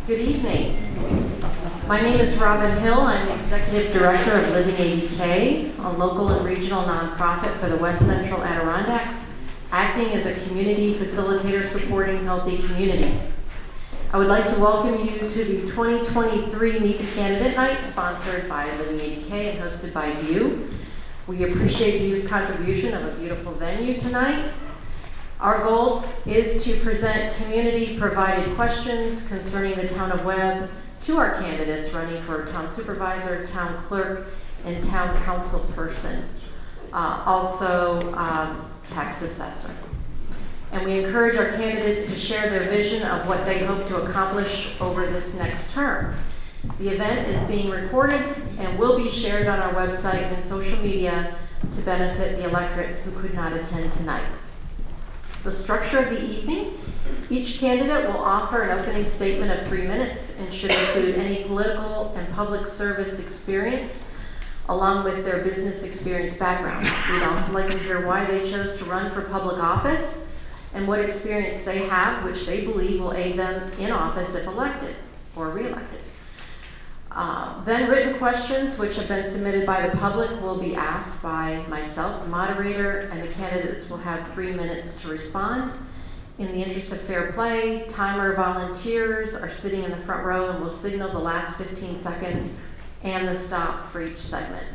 Good evening. My name is Robin Hill. I'm the Executive Director of LivingADK, a local and regional nonprofit for the West Central Adirondacks, acting as a community facilitator supporting healthy communities. I would like to welcome you to the 2023 Meet the Candidate Night, sponsored by LivingADK and hosted by View. We appreciate View's contribution of a beautiful venue tonight. Our goal is to present community-provided questions concerning the Town of Webb to our candidates running for Town Supervisor, Town Clerk, and Town Council person. Also, Tax Assessor. And we encourage our candidates to share their vision of what they hope to accomplish over this next term. The event is being recorded and will be shared on our website and social media to benefit the electorate who could not attend tonight. The structure of the evening: each candidate will offer an opening statement of 3 minutes and should include any political and public service experience along with their business experience background. We'd also like to hear why they chose to run for public office and what experience they have which they believe will aid them in office if elected or re-elected. Then written questions which have been submitted by the public will be asked by myself, the moderator, and the candidates will have 3 minutes to respond. In the interest of fair play, timer volunteers are sitting in the front row and will signal the last 15 seconds and the stop for each segment.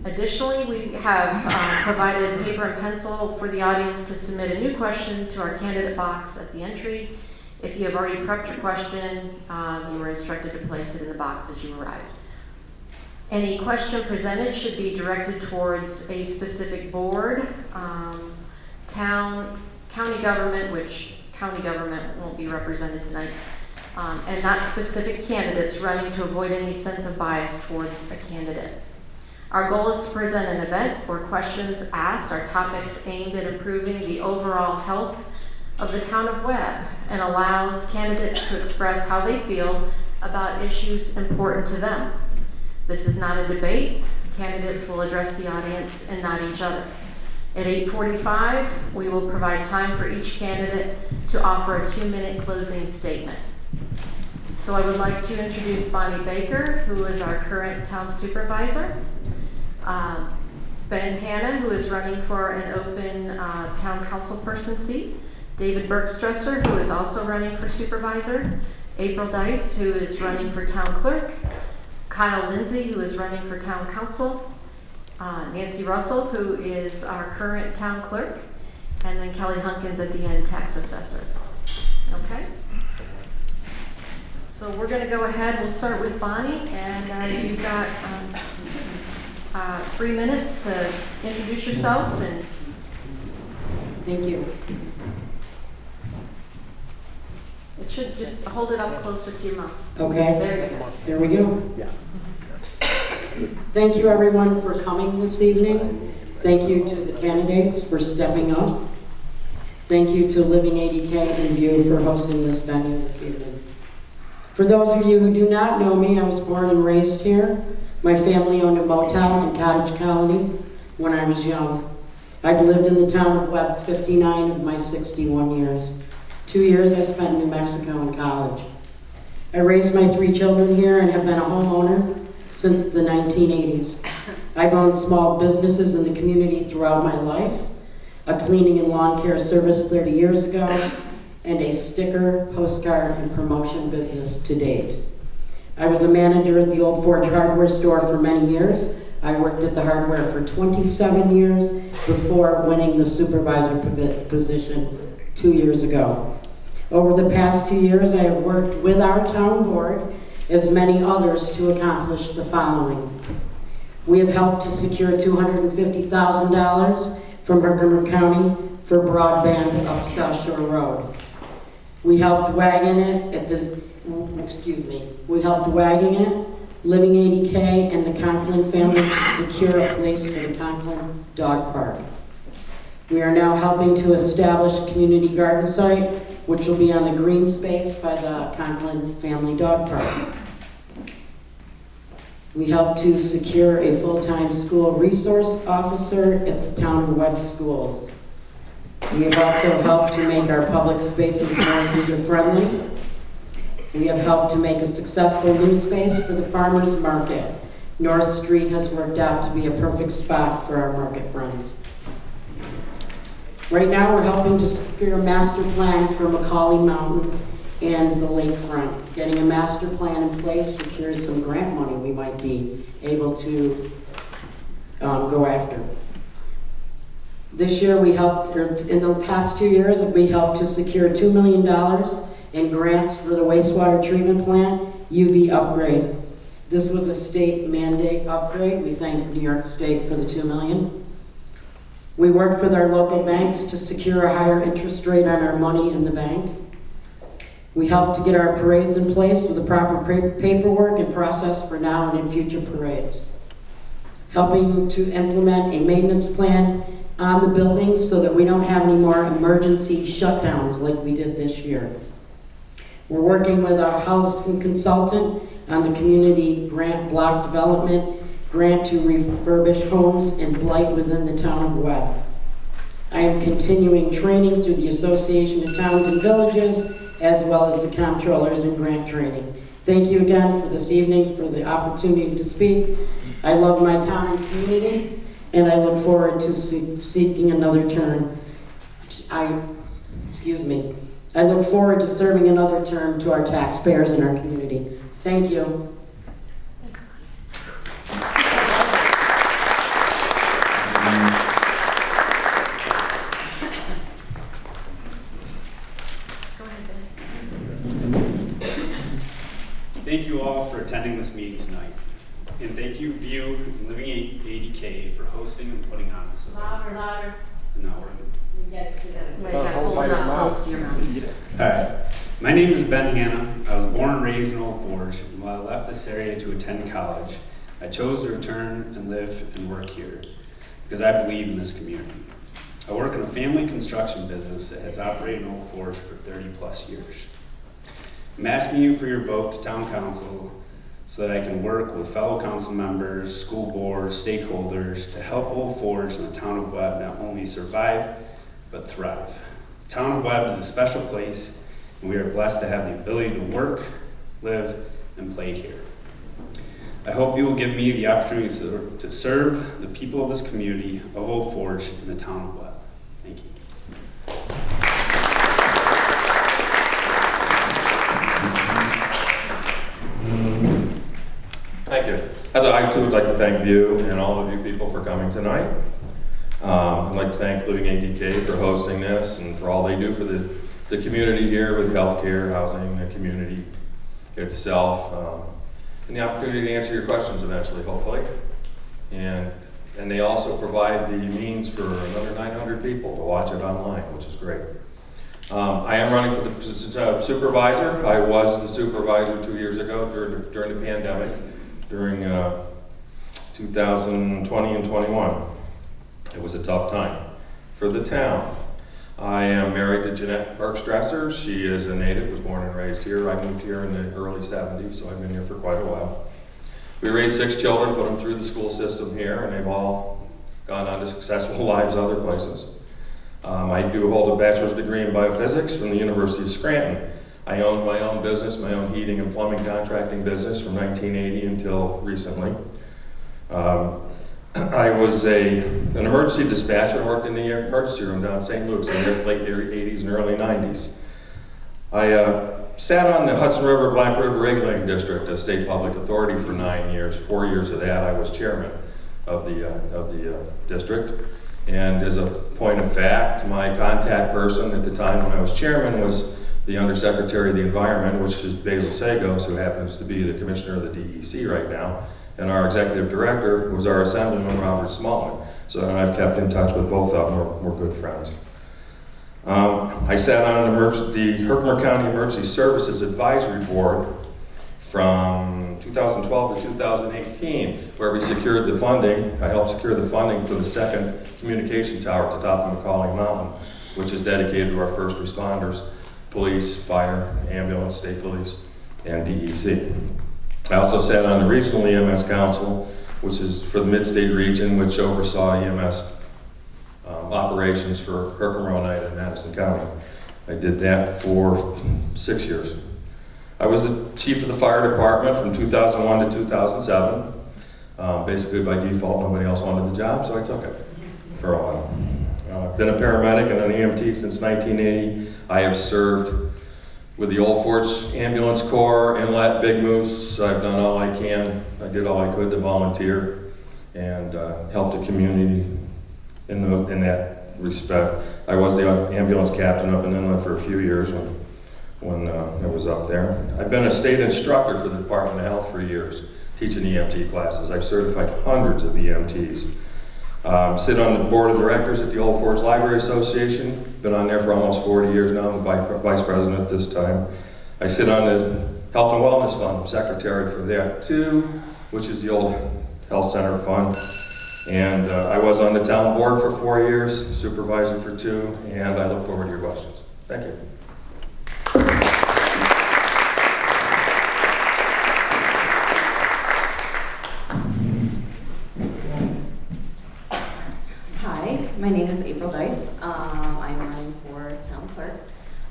Additionally, we have provided paper and pencil for the audience to submit a new question to our candidate box at the entry. If you have already prepped your question, you were instructed to place it in the box as you arrived. Any question presented should be directed towards a specific board, county government, which county government won't be represented tonight, and not specific candidates, running to avoid any sense of bias towards a candidate. Our goal is to present an event where questions asked are topics aimed at improving the overall health of the Town of Webb and allows candidates to express how they feel about issues important to them. This is not a debate. Candidates will address the audience and not each other. At 8:45, we will provide time for each candidate to offer a 2-minute closing statement. So I would like to introduce Bonnie Baker, who is our current Town Supervisor, Ben Hanna, who is running for an open Town Council person seat, David Berkstresser, who is also running for Supervisor, April Deis, who is running for Town Clerk, Kyle Lindsay, who is running for Town Council, Nancy Russel, who is our current Town Clerk, and then Kelly Hunkins at the end, Tax Assessor. Okay? So we're going to go ahead. We'll start with Bonnie, and you've got 3 minutes to introduce yourself. And thank you. It should just hold it up closer to your mouth. Okay. There you go. There we go. Yeah. Thank you everyone for coming this evening. Thank you to the candidates for stepping up. Thank you to LivingADK and View for hosting this venue this evening. For those of you who do not know me, I was born and raised here. My family owned a motel in Cottage County when I was young. I've lived in the Town of Webb 59 of my 61 years. 2 years I spent in New Mexico in college. I raised my 3 children here and have been a homeowner since the 1980s. I've owned small businesses in the community throughout my life, a cleaning and lawn care service 30 years ago, and a sticker, postcard, and promotion business to date. I was a manager at the Old Forge hardware store for many years. I worked at the hardware for 27 years before winning the supervisor position 2 years ago. Over the past 2 years, I have worked with our town board, as many others, to accomplish the following. We have helped to secure $250,000 from Herkimer County for broadband up South Shore Road. We helped wagon it, LivingADK, and the Conklin family to secure a place for the Conklin Dog Park. We are now helping to establish a community garden site, which will be on the green space by the Conklin Family Dog Park. We helped to secure a full-time school resource officer at the Town of Webb schools. We have also helped to make our public spaces more user-friendly. We have helped to make a successful new space for the farmers market. North Street has worked out to be a perfect spot for our market friends. Right now, we're helping to secure a master plan for Macaulay Mountain and the lakefront. Getting a master plan in place secures some grant money we might be able to go after. This year, in the past 2 years, we helped to secure $2 million in grants for the wastewater treatment plant UV upgrade. This was a state mandate upgrade. We thank New York State for the $2 million. We worked with our local banks to secure a higher interest rate on our money in the bank. We helped to get our parades in place with the proper paperwork and process for now and in future parades. Helping to implement a maintenance plan on the buildings so that we don't have any more emergency shutdowns like we did this year. We're working with our housing consultant on the community grant block development grant to refurbish homes and blight within the Town of Webb. I am continuing training through the Association of Towns and Villages as well as the comptrollers and grant training. Thank you again for this evening, for the opportunity to speak. I love my town and community, and I look forward to seeking another term. I look forward to serving another term to our taxpayers and our community. Thank you. Thank you all for attending this meeting tonight. And thank you, View and LivingADK, for hosting and putting on this event. Louder. Now we're in. You gotta hold it up close to your mouth. All right. My name is Ben Hanna. I was born and raised in Old Forge, and while I left this area to attend college, I chose to return and live and work here because I believe in this community. I work in a family construction business that has operated in Old Forge for 30 plus years. I'm asking you for your vote to Town Council so that I can work with fellow council members, school boards, stakeholders to help Old Forge and the Town of Webb not only survive, but thrive. The Town of Webb is a special place, and we are blessed to have the ability to work, live, and play here. I hope you will give me the opportunity to serve the people of this community of Old Forge and the Town of Webb. Thank you. Thank you. I too would like to thank you and all of you people for coming tonight. I'd like to thank LivingADK for hosting this and for all they do for the community here with healthcare, housing, the community itself, and the opportunity to answer your questions eventually, hopefully. And they also provide the means for another 900 people to watch it online, which is great. I am running for the supervisor. I was the supervisor 2 years ago during the pandemic, during 2020 and 21. It was a tough time for the town. I am married to Jeanette Berkstresser. She is a native, was born and raised here. I moved here in the early 70s, so I've been here for quite a while. We raised 6 children, put them through the school system here, and they've all gone on to successful lives other places. I do hold a bachelor's degree in biophysics from the University of Scranton. I owned my own business, my own heating and plumbing contracting business from 1980 until recently. I was an emergency dispatcher, worked in the emergency room down in St. Luke's in the late 80s and early 90s. I sat on the Hudson River Black River Regulating District, a state public authority, for 9 years. 4 years of that, I was chairman of the district. And as a point of fact, my contact person at the time when I was chairman was the Undersecretary of the Environment, which is Basil Sagos, who happens to be the commissioner of the DEC right now. And our executive director was our assemblyman, Robert Smallman. So I've kept in touch with both of them. We're good friends. I sat on the Herkimer County Emergency Services Advisory Board from 2012 to 2018, where we secured the funding. I helped secure the funding for the second communication tower at the top of Macaulay Mountain, which is dedicated to our first responders, police, fire, ambulance, state police, and DEC. I also sat on the Regional EMS Council, which is for the Mid-State region, which oversaw EMS operations for Herkimer, Oneida, and Madison County. I did that for 6 years. I was the chief of the fire department from 2001 to 2007. Basically by default, nobody else wanted the job, so I took it for a while. I've been a paramedic and an EMT since 1980. I have served with the Old Forts Ambulance Corps, Inlet, Big Moose. I've done all I can. I did all I could to volunteer and help the community in that respect. I was the ambulance captain up in Inlet for a few years when I was up there. I've been a state instructor for the Department of Health for years, teaching EMT classes. I've certified hundreds of EMTs. Sit on the board of directors at the Old Forts Library Association. Been on there for almost 40 years now. I'm the vice president this time. I sit on the Health and Wellness Fund. I'm secretary for that too, which is the old health center fund. And I was on the town board for 4 years, supervisor for 2, and I look forward to your questions. Thank you. My name is April Deis. I'm running for town clerk.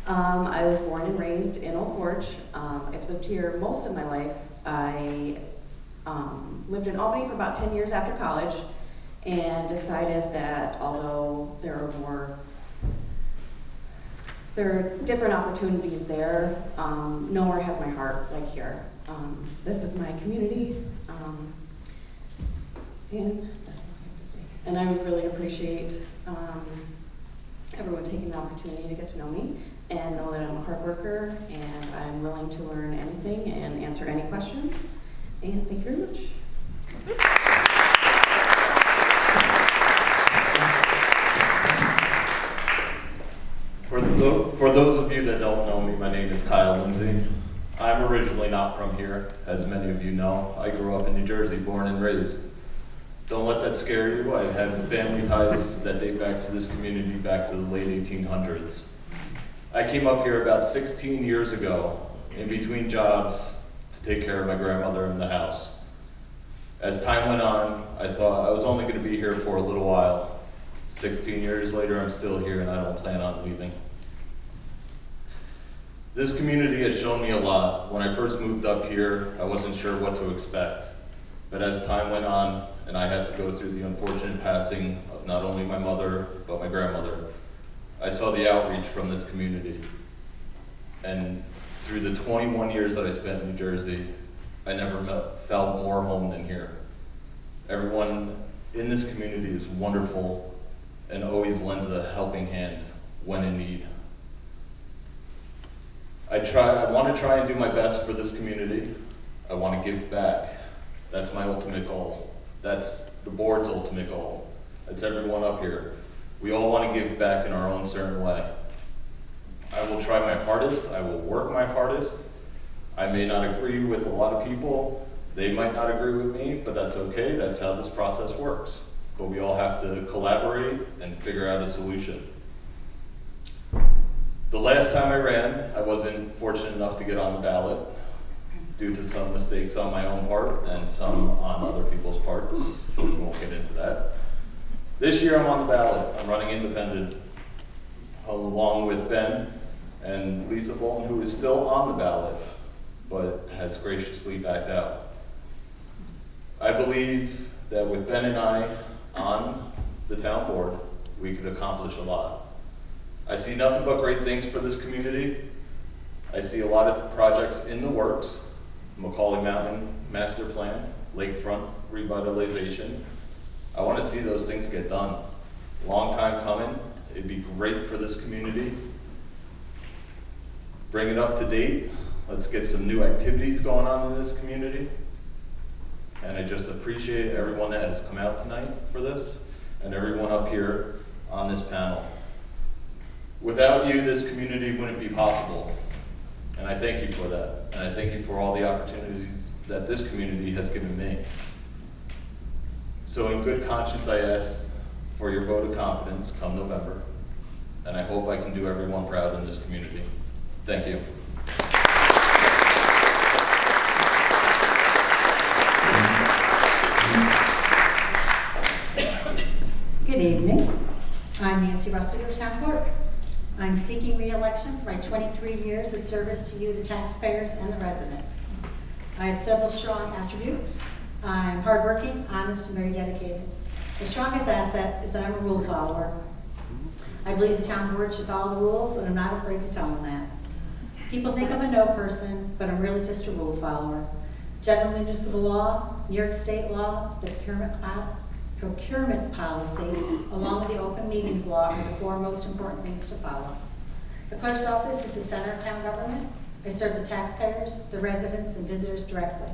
I was born and raised in Old Forge. I've lived here most of my life. I lived in Albany for about 10 years after college and decided that although there are different opportunities there, nowhere has my heart like here. This is my community, and that's all I have to say. And I would really appreciate everyone taking the opportunity to get to know me and know that I'm a hard worker and I'm willing to learn anything and answer any questions. And thank you very much. For those of you that don't know me, my name is Kyle Lindsay. I'm originally not from here, as many of you know. I grew up in New Jersey, born and raised. Don't let that scare you. I have family ties that date back to this community back to the late 1800s. I came up here about 16 years ago in between jobs to take care of my grandmother in the house. As time went on, I thought I was only going to be here for a little while. 16 years later, I'm still here and I don't plan on leaving. This community has shown me a lot. When I first moved up here, I wasn't sure what to expect. But as time went on, and I had to go through the unfortunate passing of not only my mother, but my grandmother, I saw the outreach from this community. And through the 21 years that I spent in New Jersey, I never felt more home than here. Everyone in this community is wonderful and always lends a helping hand when in need. I want to try and do my best for this community. I want to give back. That's my ultimate goal. That's the board's ultimate goal. That's everyone up here. We all want to give back in our own certain way. I will try my hardest. I will work my hardest. I may not agree with a lot of people. They might not agree with me, but that's okay. That's how this process works. But we all have to collaborate and figure out a solution. The last time I ran, I wasn't fortunate enough to get on the ballot due to some mistakes on my own part and some on other people's parts. We won't get into that. This year I'm on the ballot. I'm running independent along with Ben and Lisa Bolton, who is still on the ballot, but has graciously backed out. I believe that with Ben and I on the town board, we could accomplish a lot. I see nothing but great things for this community. I see a lot of projects in the works. Macaulay Mountain Master Plan, Lakefront Revitalization. I want to see those things get done. Long time coming. It'd be great for this community. Bring it up to date. Let's get some new activities going on in this community. And I just appreciate everyone that has come out tonight for this and everyone up here on this panel. Without you, this community wouldn't be possible. And I thank you for that. And I thank you for all the opportunities that this community has given me. So in good conscience, I ask for your vote of confidence come November. And I hope I can do everyone proud in this community. Thank you. Good evening. I'm Nancy Russel, your town clerk. I'm seeking re-election for my 23 years of service to you, the taxpayers, and the residents. I have several strong attributes. I'm hardworking, honest, and very dedicated. The strongest asset is that I'm a rule follower. I believe the town board should follow the rules, and I'm not afraid to tell them that. People think I'm a no person, but I'm really just a rule follower. General municipal law, New York state law, the procurement policy, along with the open meetings law are the four most important things to follow. The clerk's office is the center of town government. I serve the taxpayers, the residents, and visitors directly.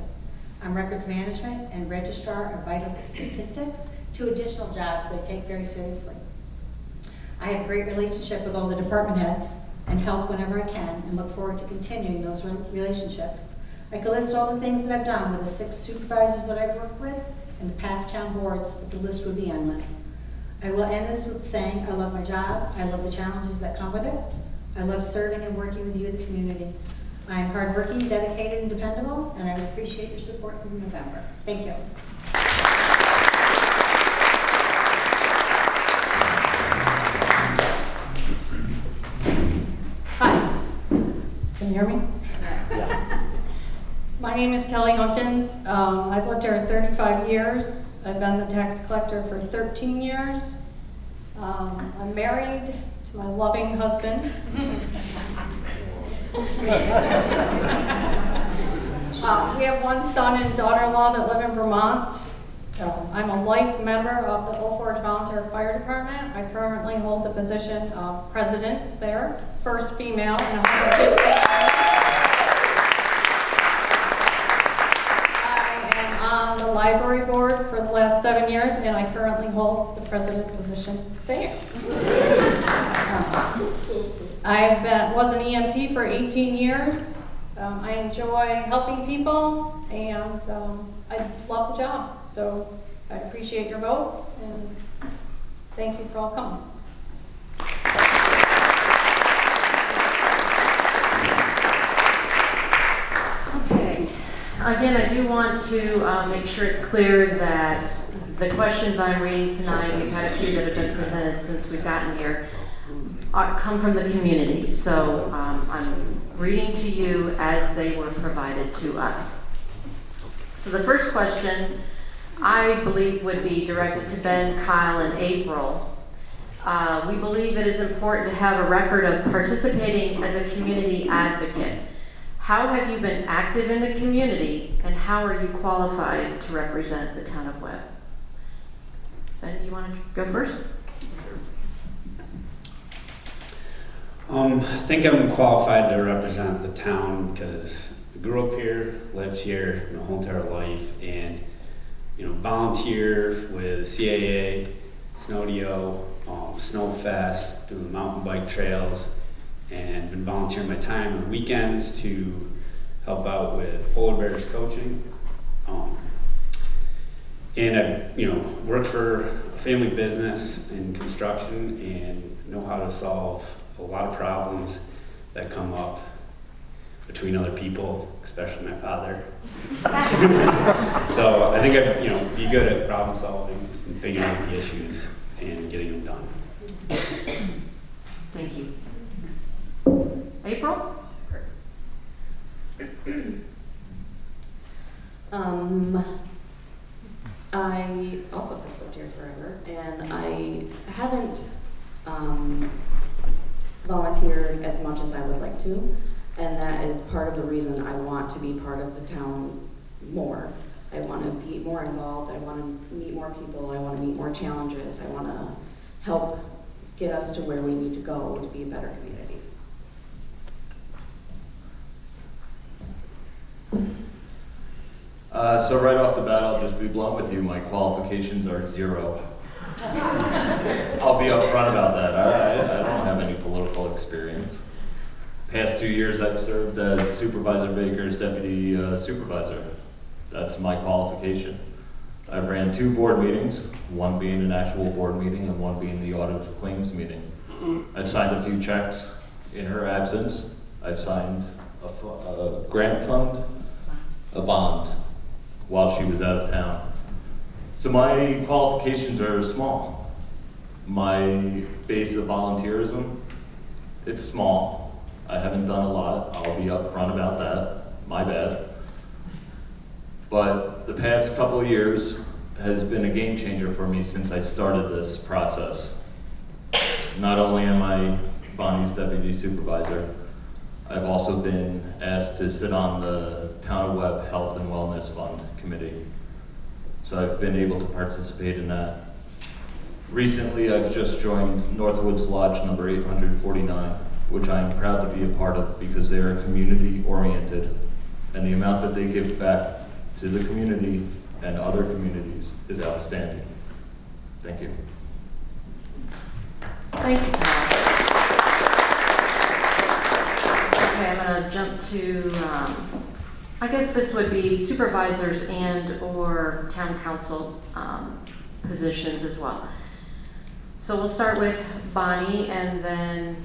I'm records management and registrar of vital statistics, two additional jobs that I take very seriously. I have a great relationship with all the department heads and help whenever I can, and look forward to continuing those relationships. I could list all the things that I've done with the 6 supervisors that I've worked with and the past town boards, but the list would be endless. I will end this with saying I love my job, I love the challenges that come with it, I love serving and working with you, the community. I am hardworking, dedicated, and dependable, and I would appreciate your support in November. Thank you. Hi, can you hear me? My name is Kelly Hunkins. I've lived here 35 years. I've been the tax collector for 13 years. I'm married to my loving husband. We have one son and daughter-in-law that live in Vermont. I'm a life member of the Old Forge Volunteer Fire Department. I currently hold the position of president there, first female in 150 years. I am on the library board for the last 7 years, and I currently hold the president position there. I was an EMT for 18 years. I enjoy helping people, and I love the job. So I appreciate your vote, and thank you for all coming. Okay. Again, I do want to make sure it's clear that the questions I'm reading tonight, we've had a few that have been presented since we've gotten here, come from the community. So I'm reading to you as they were provided to us. So the first question, I believe, would be directed to Ben, Kyle, and April. We believe it is important to have a record of participating as a community advocate. How have you been active in the community, and how are you qualified to represent the town of Webb? Ben, you want to go first? I think I'm qualified to represent the town because I grew up here, lived here my whole entire life, and volunteer with CAA, Snowdio, Snowfest, doing mountain bike trails, and been volunteering my time on weekends to help out with polar bears coaching. And I worked for a family business in construction and know how to solve a lot of problems that come up between other people, especially my father. So I think I'd be good at problem solving and figuring out the issues and getting them done. Thank you. April? I also have lived here forever, and I haven't volunteered as much as I would like to, and that is part of the reason I want to be part of the town more. I want to be more involved, I want to meet more people, I want to meet more challenges, I want to help get us to where we need to go to be a better community. So right off the bat, I'll just be blunt with you. My qualifications are 0. I'll be upfront about that. I don't have any political experience. Past 2 years, I've served as Supervisor Baker's deputy supervisor. That's my qualification. I've ran 2 board meetings, one being an actual board meeting and one being the audit of claims meeting. I've signed a few checks in her absence. I've signed a grant fund, a bond, while she was out of town. So my qualifications are small. My base of volunteerism It's small. I haven't done a lot. I'll be upfront about that. My bad. But the past couple of years has been a game changer for me since I started this process. Not only am I Bonnie's deputy supervisor, I've also been asked to sit on the Town of Webb Health and Wellness Fund committee. So I've been able to participate in that. Recently, I've just joined Northwoods Lodge number 849, which I am proud to be a part of because they are community oriented, and the amount that they give back to the community and other communities is outstanding. Thank you. Thank you, Kyle. Okay, I'm going to jump to, I guess this would be supervisors and or town council positions as well. So we'll start with Bonnie, and then,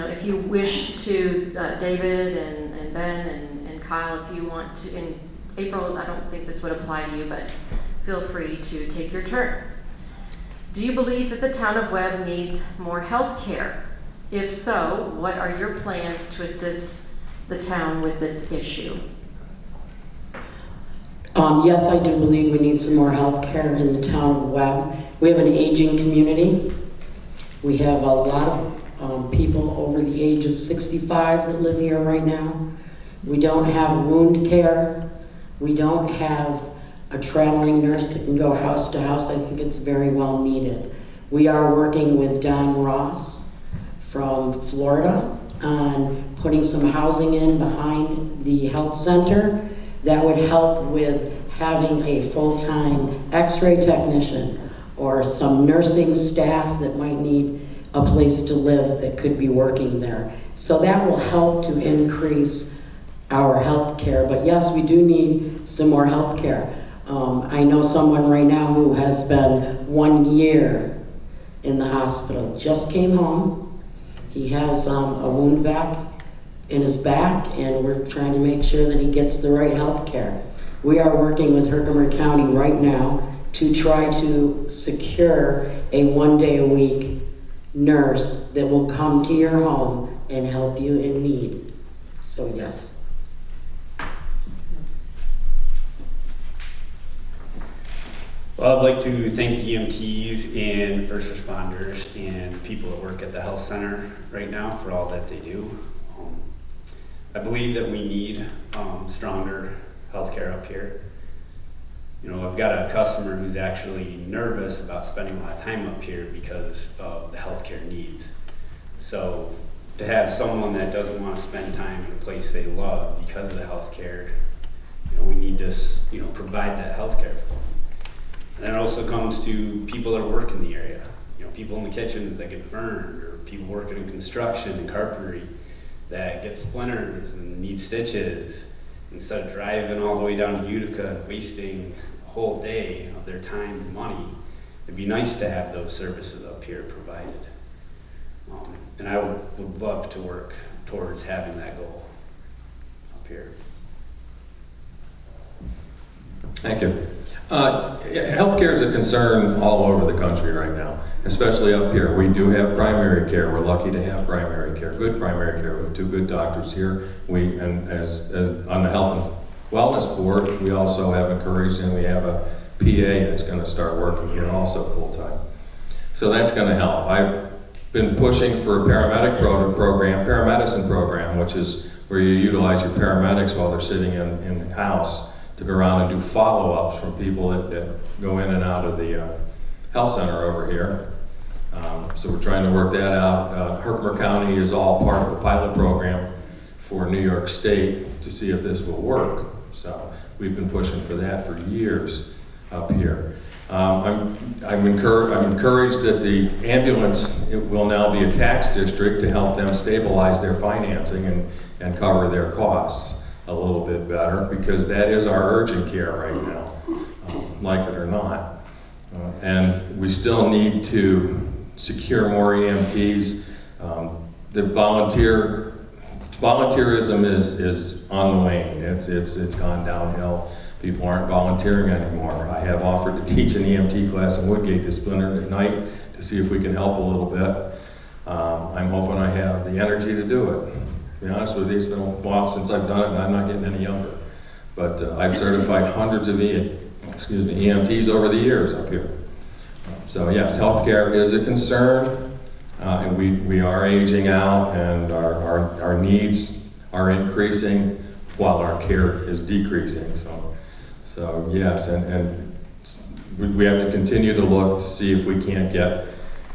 if you wish to, David and Ben and Kyle, if you want to, in April, I don't think this would apply to you, but feel free to take your turn. Do you believe that the town of Webb needs more health care? If so, what are your plans to assist the town with this issue? Yes, I do believe we need some more health care in the town of Webb. We have an aging community. We have a lot of people over the age of 65 that live here right now. We don't have wound care. We don't have a traveling nurse that can go house to house. I think it's very well needed. We are working with Don Ross from Florida on putting some housing in behind the health center that would help with having a full-time x-ray technician or some nursing staff that might need a place to live that could be working there. So that will help to increase our health care. But yes, we do need some more health care. I know someone right now who has been 1 year in the hospital, just came home. He has a wound vac in his back, and we're trying to make sure that he gets the right health care. We are working with Herkimer County right now to try to secure a 1 day a week nurse that will come to your home and help you in need. So yes. Well, I'd like to thank the EMTs and first responders and people that work at the health center right now for all that they do. I believe that we need stronger healthcare up here. I've got a customer who's actually nervous about spending a lot of time up here because of the healthcare needs. So to have someone that doesn't want to spend time in a place they love because of the healthcare, we need to provide that healthcare for them. And then it also comes to people that work in the area. People in the kitchens that get burned, or people working in construction and carpentry that get splinters and need stitches. Instead of driving all the way down to Utica and wasting a whole day of their time and money, it'd be nice to have those services up here provided. And I would love to work towards having that goal up here. Thank you. Healthcare is a concern all over the country right now, especially up here. We do have primary care. We're lucky to have primary care, good primary care. We have 2 good doctors here. And as on the Health and Wellness Board, we also have encouraged, and we have a PA that's going to start working here also full time. So that's going to help. I've been pushing for a paramedicine program, which is where you utilize your paramedics while they're sitting in the house to go around and do follow-ups from people that go in and out of the health center over here. So we're trying to work that out. Herkimer County is all part of the pilot program for New York State to see if this will work. So we've been pushing for that for years up here. I'm encouraged that the ambulance will now be a tax district to help them stabilize their financing and cover their costs a little bit better, because that is our urgent care right now, like it or not. And we still need to secure more EMTs. The volunteerism is on the wane. It's gone downhill. People aren't volunteering anymore. I have offered to teach an EMT class in Woodgate this winter at night to see if we can help a little bit. I'm hoping I have the energy to do it. To be honest with you, it's been a while since I've done it, and I'm not getting any younger. But I've certified hundreds of EMTs over the years up here. So yes, healthcare is a concern, and we are aging out, and our needs are increasing while our care is decreasing. So yes, and we have to continue to look to see if we can't get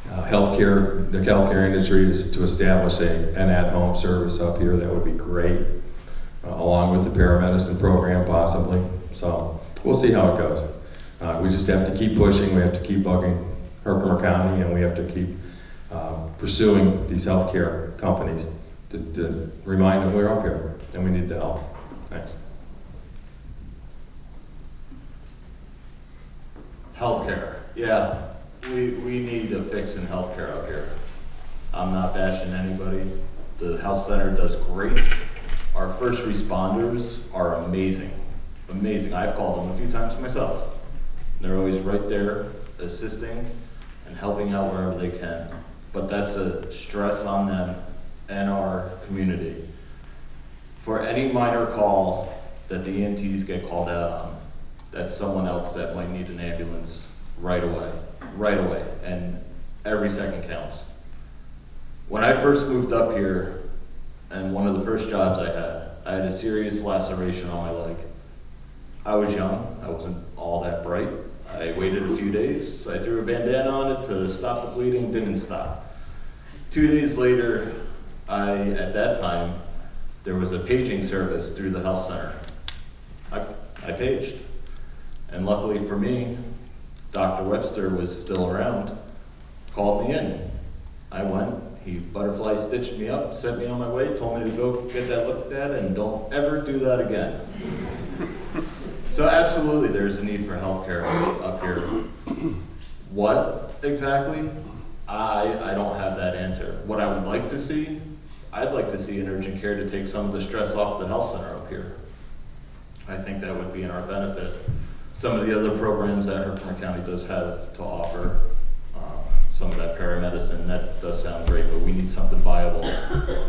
the healthcare industry to establish an at-home service up here. That would be great, along with the paramedicine program possibly. So we'll see how it goes. We just have to keep pushing. We have to keep bugging Herkimer County, and we have to keep pursuing these healthcare companies to remind them we're up here and we need the help. Thanks. Healthcare, yeah, we need a fix in healthcare up here. I'm not bashing anybody. The health center does great. Our first responders are amazing, amazing. I've called them a few times myself. They're always right there assisting and helping out wherever they can. But that's a stress on them and our community. For any minor call that the EMTs get called out on, that's someone else that might need an ambulance right away, and every second counts. When I first moved up here, and one of the first jobs I had a serious laceration on my leg. I was young, I wasn't all that bright. I waited a few days, I threw a bandana on it to stop the bleeding, didn't stop. 2 days later, at that time, there was a paging service through the health center. I paged. And luckily for me, Dr. Webster was still around, called me in. I went, he butterfly stitched me up, sent me on my way, told me to go get that looked at, and don't ever do that again. So absolutely, there's a need for healthcare up here. What exactly? I don't have that answer. What I would like to see, I'd like to see an urgent care to take some of the stress off the health center up here. I think that would be in our benefit. Some of the other programs that Herkimer County does have to offer, some of that paramedicine, that does sound great, but we need something viable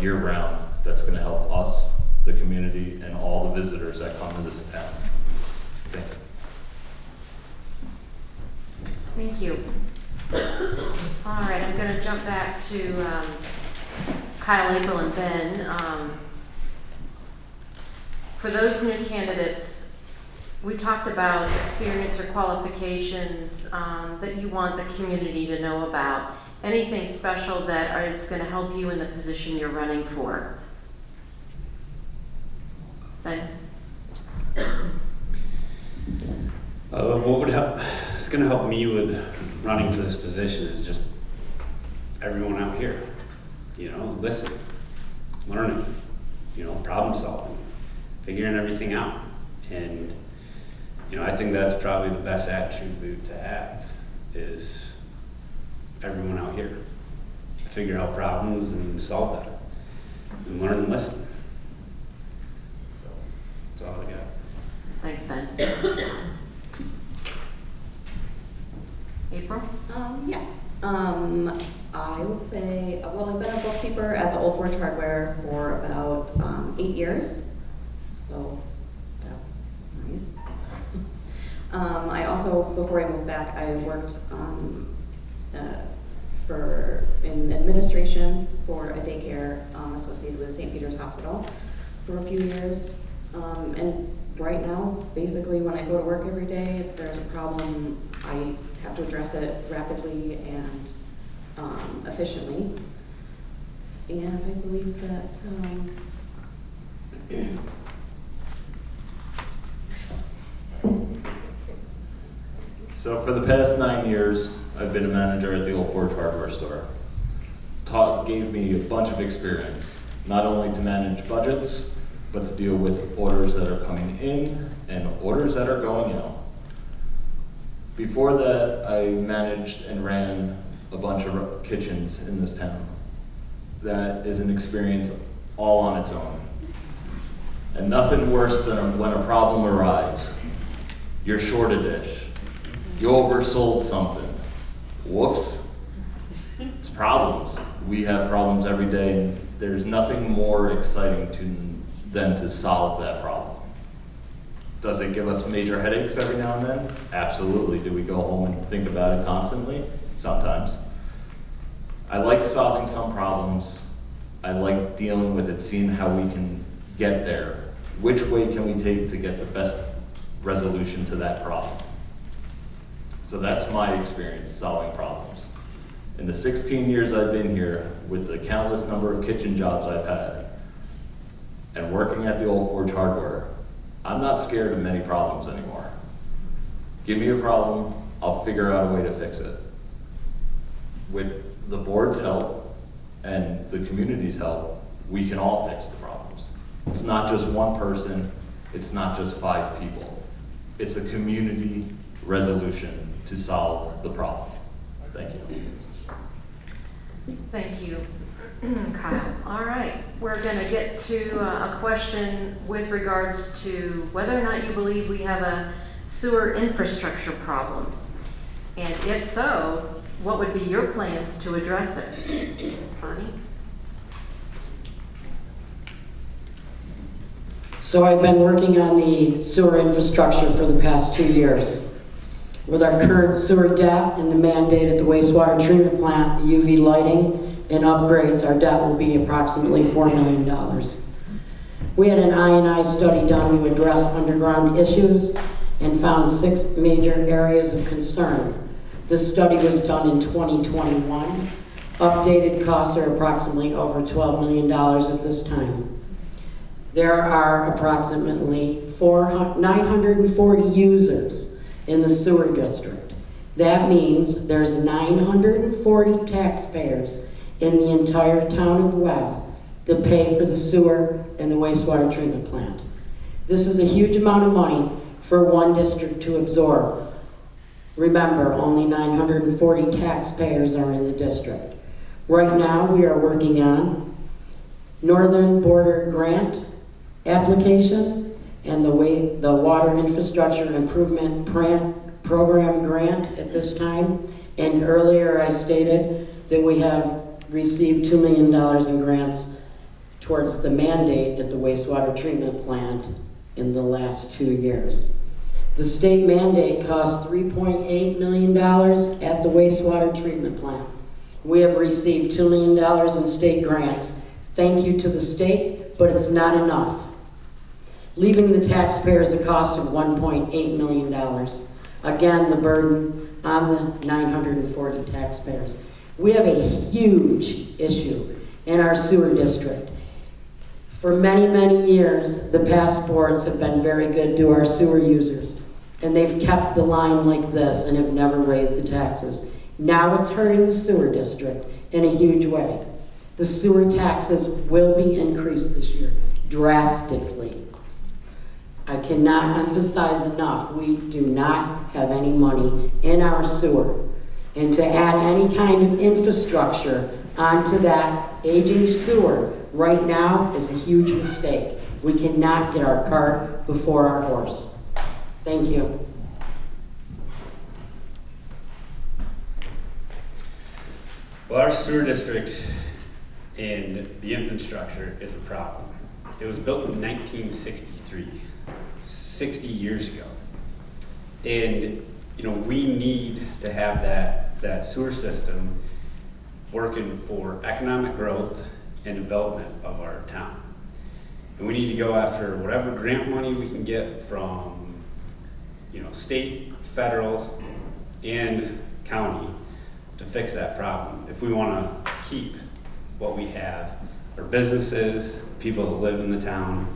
year-round that's going to help us, the community, and all the visitors that come to this town. Thank you. Thank you. All right, I'm going to jump back to Kyle, April, and Ben. For those new candidates, we talked about experience or qualifications that you want the community to know about. Anything special that is going to help you in the position you're running for? Ben? What would help? It's going to help me with running for this position is just everyone out here. Listen, learning, problem solving, figuring everything out, and I think that's probably the best attribute to have is everyone out here. Figure out problems and solve them, and learn and listen. So that's all I got. Thanks, Ben. April? Yes. I would say, well, I've been a bookkeeper at the Old Forge Hardware for about 8 years, so that's nice. I also, before I moved back, I worked in administration for a daycare associated with St. Peter's Hospital for a few years. And right now, basically, when I go to work every day, if there's a problem, I have to address it rapidly and efficiently. And I believe that So for the past 9 years, I've been a manager at the Old Forge Hardware store. Gave me a bunch of experience, not only to manage budgets, but to deal with orders that are coming in and orders that are going out. Before that, I managed and ran a bunch of kitchens in this town. That is an experience all on its own. And nothing worse than when a problem arrives. You're short a dish. You oversold something. Whoops. It's problems. We have problems every day. There's nothing more exciting than to solve that problem. Does it give us major headaches every now and then? Absolutely. Do we go home and think about it constantly? Sometimes. I like solving some problems. I like dealing with it, seeing how we can get there. Which way can we take to get the best resolution to that problem? So that's my experience solving problems. In the 16 years I've been here, with the countless number of kitchen jobs I've had, and working at the Old Forge Hardware, I'm not scared of many problems anymore. Give me a problem, I'll figure out a way to fix it. With the board's help and the community's help, we can all fix the problems. It's not just one person, it's not just 5 people. It's a community resolution to solve the problem. Thank you. Thank you, Kyle. All right, we're going to get to a question with regards to whether or not you believe we have a sewer infrastructure problem. And if so, what would be your plans to address it? Bonnie? So I've been working on the sewer infrastructure for the past 2 years. With our current sewer debt and the mandate at the wastewater treatment plant, the UV lighting and upgrades, our debt will be approximately $4 million. We had an I&I study done to address underground issues and found 6 major areas of concern. This study was done in 2021. Updated costs are approximately over $12 million at this time. There are approximately 940 users in the sewer district. That means there's 940 taxpayers in the entire town of Webb to pay for the sewer and the wastewater treatment plant. This is a huge amount of money for one district to absorb. Remember, only 940 taxpayers are in the district. Right now, we are working on Northern Border Grant application and the Water Infrastructure Improvement Program grant at this time. And earlier I stated that we have received $2 million in grants towards the mandate at the wastewater treatment plant in the last 2 years. The state mandate costs $3.8 million at the wastewater treatment plant. We have received $2 million in state grants. Thank you to the state, but it's not enough, leaving the taxpayers a cost of $1.8 million. Again, the burden on the 940 taxpayers. We have a huge issue in our sewer district. For many, many years, the past boards have been very good to our sewer users, and they've kept the line like this and have never raised the taxes. Now it's hurting the sewer district in a huge way. The sewer taxes will be increased this year, drastically. I cannot emphasize enough, we do not have any money in our sewer. And to add any kind of infrastructure onto that aging sewer right now is a huge mistake. We cannot get our cart before our horse. Thank you. Well, our sewer district and the infrastructure is a problem. It was built in 1963, 60 years ago. And we need to have that sewer system working for economic growth and development of our town. And we need to go after whatever grant money we can get from state, federal, and county to fix that problem. If we want to keep what we have, our businesses, people that live in the town,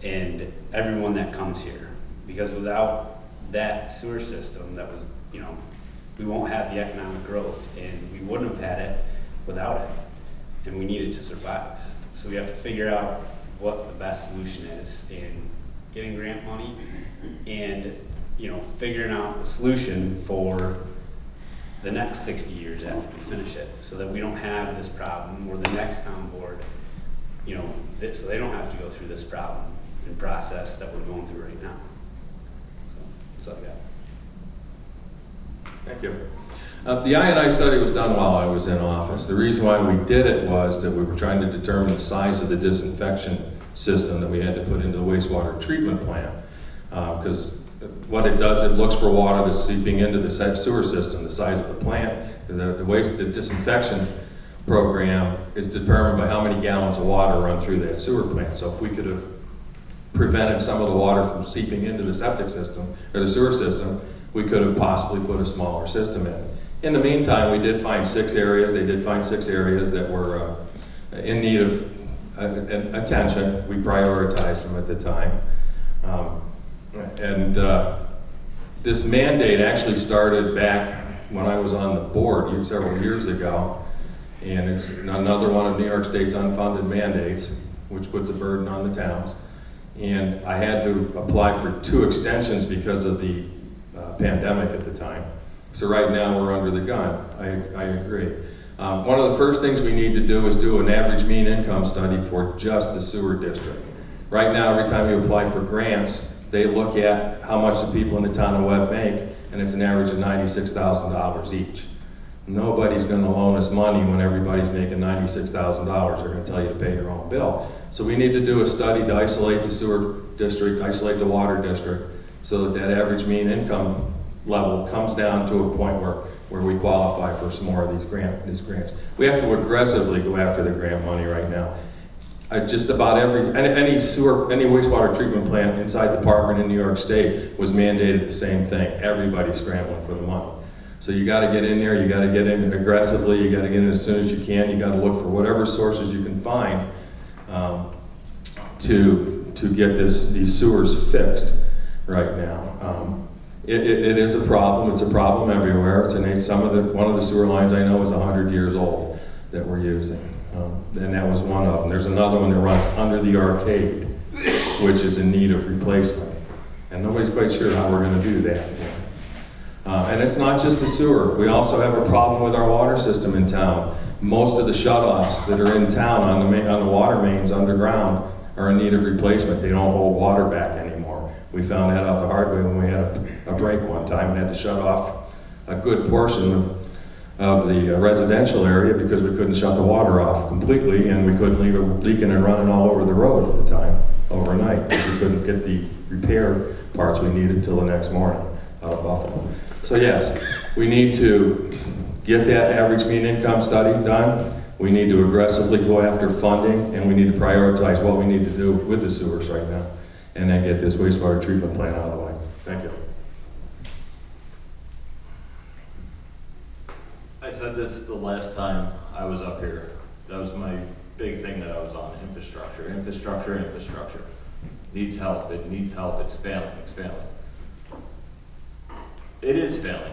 and everyone that comes here. Because without that sewer system, that was, we won't have the economic growth, and we wouldn't have had it without it. And we need it to survive. So we have to figure out what the best solution is in getting grant money and, figuring out a solution for the next 60 years after we finish it, so that we don't have this problem or the next town board, so they don't have to go through this problem and process that we're going through right now. So that's all I got. Thank you. The I&I study was done while I was in office. The reason why we did it was that we were trying to determine the size of the disinfection system that we had to put into the wastewater treatment plant. Because what it does, it looks for water that's seeping into the sewer system, the size of the plant. The disinfection program is determined by how many gallons of water run through that sewer plant. So if we could have prevented some of the water from seeping into the septic system, or the sewer system, we could have possibly put a smaller system in. In the meantime, we did find 6 areas. They did find 6 areas that were in need of attention. We prioritized them at the time. This mandate actually started back when I was on the board several years ago, and it's another one of New York State's unfunded mandates, which puts a burden on the towns. And I had to apply for 2 extensions because of the pandemic at the time. So right now we're under the gun. I agree. One of the first things we need to do is do an average mean income study for just the sewer district. Right now, every time you apply for grants, they look at how much the people in the town of Webb make, and it's an average of $96,000 each. Nobody's going to loan us money when everybody's making $96,000. They're going to tell you to pay your own bill. So we need to do a study to isolate the sewer district, isolate the water district, so that that average mean income level comes down to a point where we qualify for some more of these grants. We have to aggressively go after the grant money right now. Just about any wastewater treatment plant inside the department in New York State was mandated the same thing. Everybody's scrambling for the money. So you got to get in there. You got to get in aggressively. You got to get in as soon as you can. You got to look for whatever sources you can find to get these sewers fixed right now. It is a problem. It's a problem everywhere. One of the sewer lines I know is 100 years old that we're using. And that was one of them. There's another one that runs under the arcade, which is in need of replacement. And nobody's quite sure how we're going to do that. And it's not just the sewer. We also have a problem with our water system in town. Most of the shutoffs that are in town on the water mains underground are in need of replacement. They don't hold water back anymore. We found that out the hard way when we had a break one time and had to shut off a good portion of the residential area because we couldn't shut the water off completely, and we couldn't leave it leaking and running all over the road at the time overnight because we couldn't get the repair parts we needed till the next morning out of Buffalo. So yes, we need to get that average mean income study done. We need to aggressively go after funding, and we need to prioritize what we need to do with the sewers right now, and then get this wastewater treatment plant out of the way. Thank you. I said this the last time I was up here. That was my big thing that I was on, infrastructure. Needs help, it needs help, it's failing. It is failing.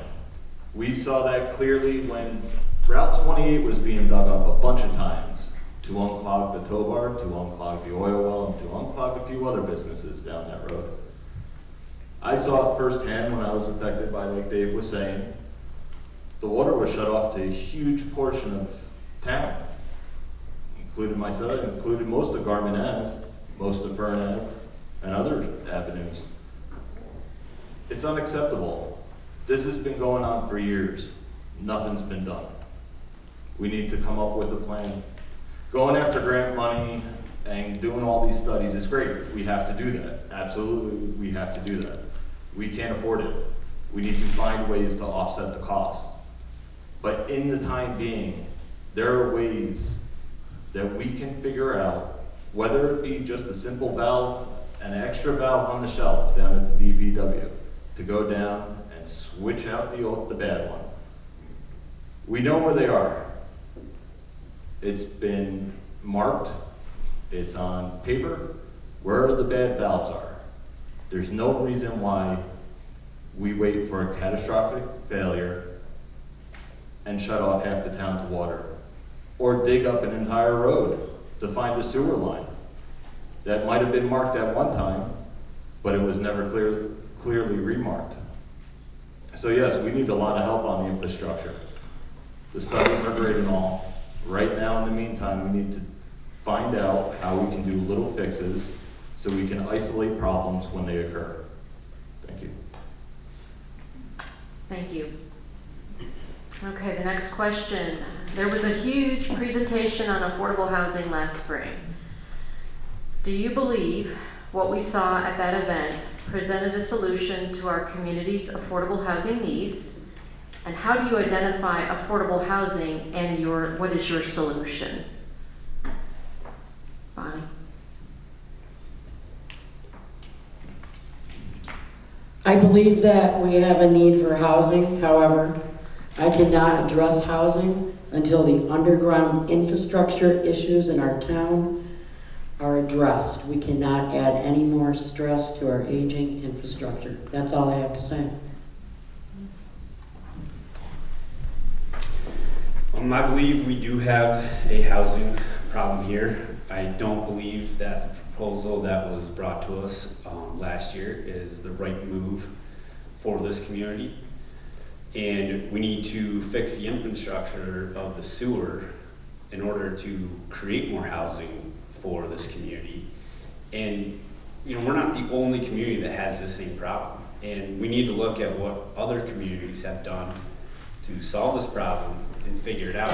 We saw that clearly when Route 28 was being dug up a bunch of times to unclog the tow bar, to unclog the oil well, and to unclog a few other businesses down that road. I saw it firsthand when I was affected by, like Dave was saying, the water was shut off to a huge portion of town, including myself, included most of Garmin Ave, most of Fern Ave, and other avenues. It's unacceptable. This has been going on for years. Nothing's been done. We need to come up with a plan. Going after grant money and doing all these studies is great. We have to do that. Absolutely, we have to do that. We can't afford it. We need to find ways to offset the cost. But in the time being, there are ways that we can figure out, whether it be just a simple valve, an extra valve on the shelf down at the DPW, to go down and switch out the bad one. We know where they are. It's been marked, it's on paper, where the bad valves are. There's no reason why we wait for a catastrophic failure and shut off half the town to water, or dig up an entire road to find a sewer line that might have been marked at one time, but it was never clearly remarked. So yes, we need a lot of help on the infrastructure. The studies are great and all. Right now, in the meantime, we need to find out how we can do little fixes so we can isolate problems when they occur. Thank you. Thank you. Okay, the next question. There was a huge presentation on affordable housing last spring. Do you believe what we saw at that event presented a solution to our community's affordable housing needs? And how do you identify affordable housing and what is your solution? Bonnie? I believe that we have a need for housing. However, I cannot address housing until the underground infrastructure issues in our town are addressed. We cannot add any more stress to our aging infrastructure. That's all I have to say. I believe we do have a housing problem here. I don't believe that the proposal that was brought to us last year is the right move for this community. And we need to fix the infrastructure of the sewer in order to create more housing for this community. And we're not the only community that has the same problem. And we need to look at what other communities have done to solve this problem and figure it out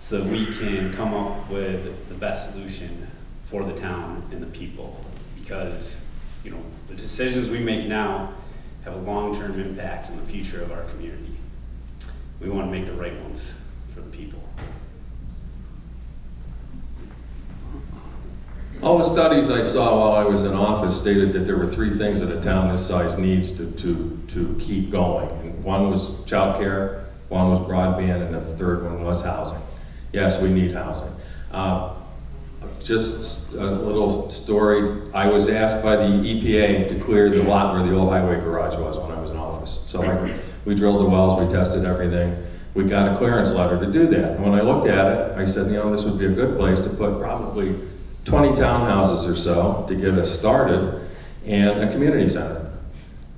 so that we can come up with the best solution for the town and the people. Because the decisions we make now have a long-term impact on the future of our community. We want to make the right ones for the people. All the studies I saw while I was in office stated that there were 3 things that a town this size needs to keep going. And one was childcare, one was broadband, and the third one was housing. Yes, we need housing. Just a little story. I was asked by the EPA to clear the lot where the old highway garage was when I was in office. So we drilled the wells, we tested everything. We got a clearance letter to do that. And when I looked at it, I said, this would be a good place to put probably 20 townhouses or so to get us started, and a community center.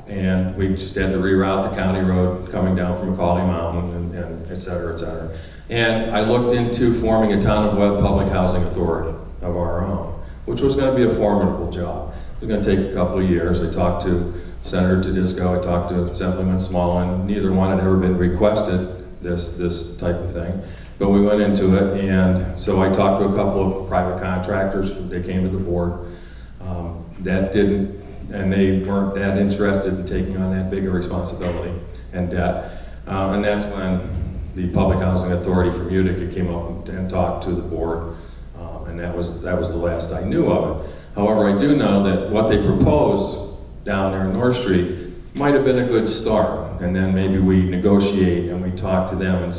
And we just had to reroute the county road coming down from Macaulay Mountain, and et cetera, et cetera. And I looked into forming a Town of Webb public housing authority of our own, which was going to be a formidable job. It was going to take a couple of years. I talked to Senator Tedisco, I talked to Assemblyman Smallin. Neither one had ever been requested this type of thing. But we went into it, and so I talked to a couple of private contractors. They came to the board. And they weren't that interested in taking on that big a responsibility and debt. And that's when the Public Housing Authority from Utica came up and talked to the board. And that was the last I knew of it. However, I do know that what they proposed down there in North Street might have been a good start. And then maybe we negotiate and we talk to them and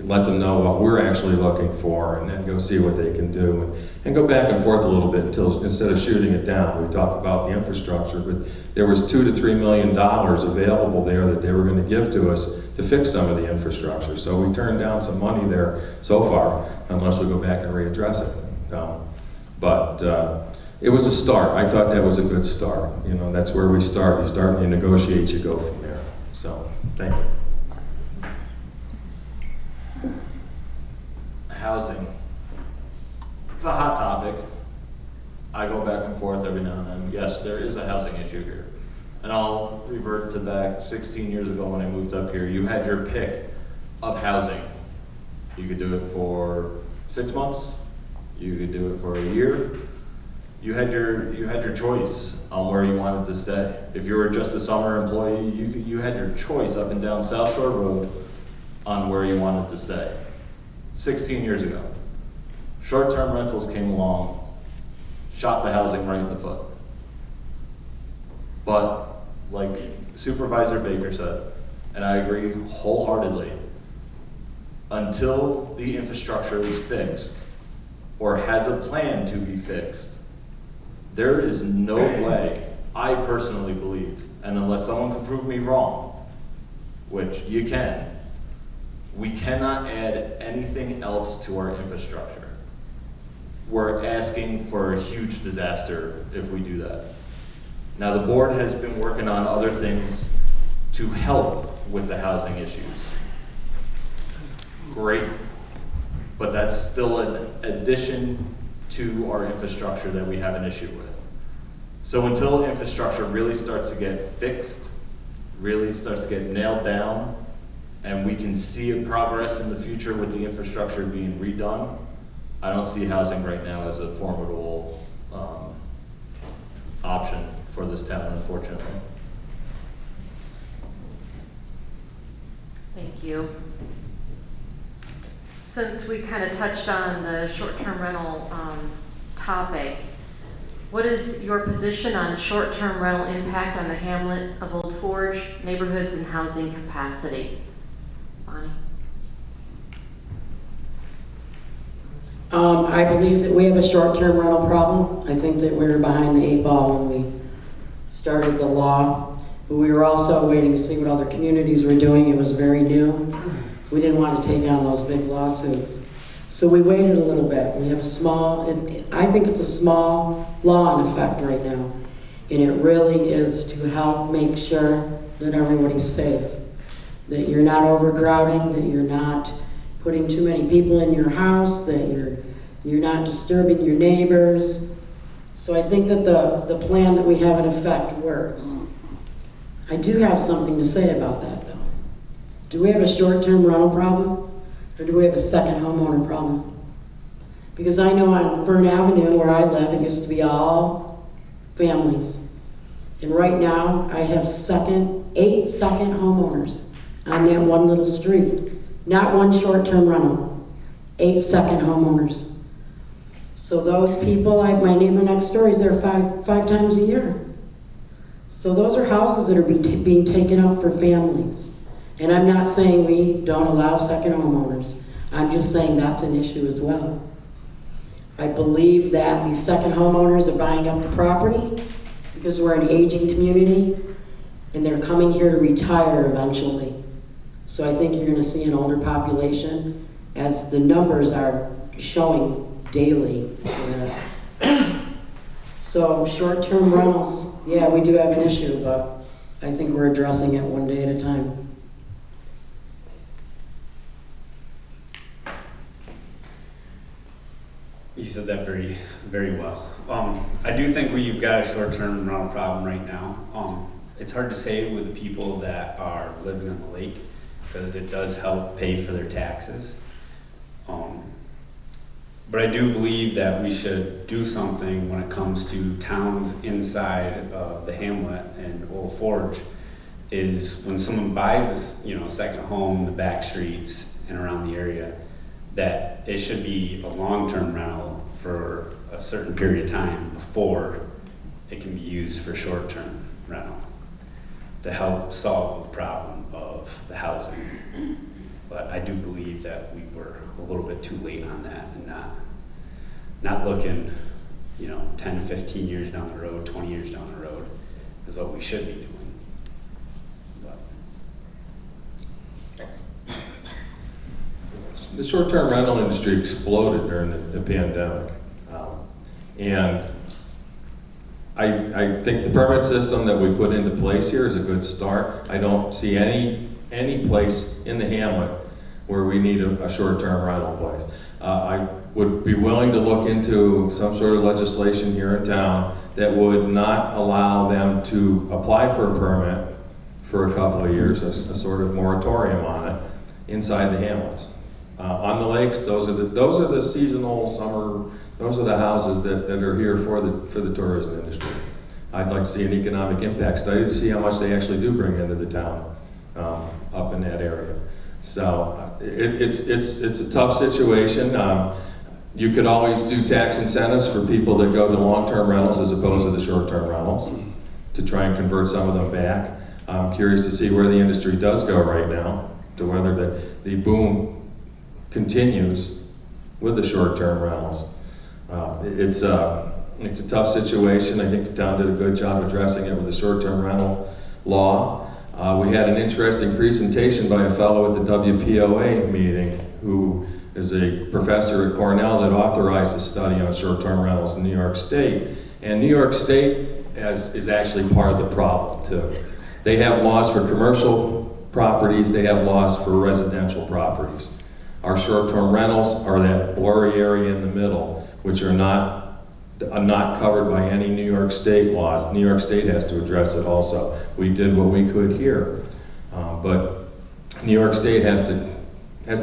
let them know what we're actually looking for, and then go see what they can do, and go back and forth a little bit until, instead of shooting it down, we talk about the infrastructure. But there was $2 to $3 million available there that they were going to give to us to fix some of the infrastructure. So we turned down some money there so far, unless we go back and readdress it. But it was a start. I thought that was a good start. That's where we start. You start and you negotiate, you go from there. So, thank you. Housing. It's a hot topic. I go back and forth every now and then. Yes, there is a housing issue here. And I'll revert to back 16 years ago when I moved up here. You had your pick of housing. You could do it for 6 months. You could do it for a year. You had your choice on where you wanted to stay. If you were just a summer employee, you had your choice up and down South Shore Road on where you wanted to stay. 16 years ago. Short-term rentals came along, shot the housing right in the foot. But like Supervisor Baker said, and I agree wholeheartedly, until the infrastructure is fixed or has a plan to be fixed, there is no way, I personally believe, and unless someone can prove me wrong, which you can, we cannot add anything else to our infrastructure. We're asking for a huge disaster if we do that. Now, the board has been working on other things to help with the housing issues. Great, but that's still an addition to our infrastructure that we have an issue with. So until infrastructure really starts to get fixed, really starts to get nailed down, and we can see a progress in the future with the infrastructure being redone, I don't see housing right now as a formidable option for this town, unfortunately. Thank you. Since we kind of touched on the short-term rental topic, what is your position on short-term rental impact on the hamlet of Old Forge, neighborhoods, and housing capacity? Bonnie? I believe that we have a short-term rental problem. I think that we were behind the 8 ball when we started the law. But we were also waiting to see what other communities were doing. It was very new. We didn't want to take on those big lawsuits. So we waited a little bit. We have a small, I think it's a small law in effect right now. And it really is to help make sure that everybody's safe. That you're not overcrowding, that you're not putting too many people in your house, that you're not disturbing your neighbors. So I think that the plan that we have in effect works. I do have something to say about that though. Do we have a short-term rental problem? Or do we have a second homeowner problem? Because I know on Fern Avenue where I live, it used to be all families. And right now I have 8 second homeowners on that one little street. Not one short-term rental, 8 second homeowners. So those people, my neighbor next door is there five times a year. So those are houses that are being taken up for families. And I'm not saying we don't allow second homeowners. I'm just saying that's an issue as well. I believe that these second homeowners are buying up the property because we're an aging community and they're coming here to retire eventually. So I think you're going to see an older population as the numbers are showing daily. So short-term rentals, yeah, we do have an issue, but I think we're addressing it one day at a time. You said that very, very well. I do think we've got a short-term rental problem right now. It's hard to say with the people that are living on the lake because it does help pay for their taxes. But I do believe that we should do something when it comes to towns inside the hamlet and Old Forge. Is when someone buys a second home in the back streets and around the area, that it should be a long-term rental for a certain period of time before it can be used for short-term rental to help solve the problem of the housing. But I do believe that we were a little bit too late on that and not looking 10 to 15 years down the road, 20 years down the road is what we should be doing. The short-term rental industry exploded during the pandemic. And I think the permit system that we put into place here is a good start. I don't see any place in the hamlet where we need a short-term rental place. I would be willing to look into some sort of legislation here in town that would not allow them to apply for a permit for a couple of years, a sort of moratorium on it inside the hamlets. On the lakes, those are the seasonal summer. Those are the houses that are here for the tourism industry. I'd like to see an economic impact study to see how much they actually do bring into the town up in that area. So it's a tough situation. You could always do tax incentives for people that go to long-term rentals as opposed to the short-term rentals to try and convert some of them back. I'm curious to see where the industry does go right now, to whether the boom continues with the short-term rentals. It's a tough situation. I think the town did a good job addressing it with the short-term rental law. We had an interesting presentation by a fellow at the WPOA meeting who is a professor at Cornell that authorized a study on short-term rentals in New York State. And New York State is actually part of the problem too. They have laws for commercial properties, they have laws for residential properties. Our short-term rentals are that blurry area in the middle, which are not covered by any New York State laws. New York State has to address it also. We did what we could here. But New York State has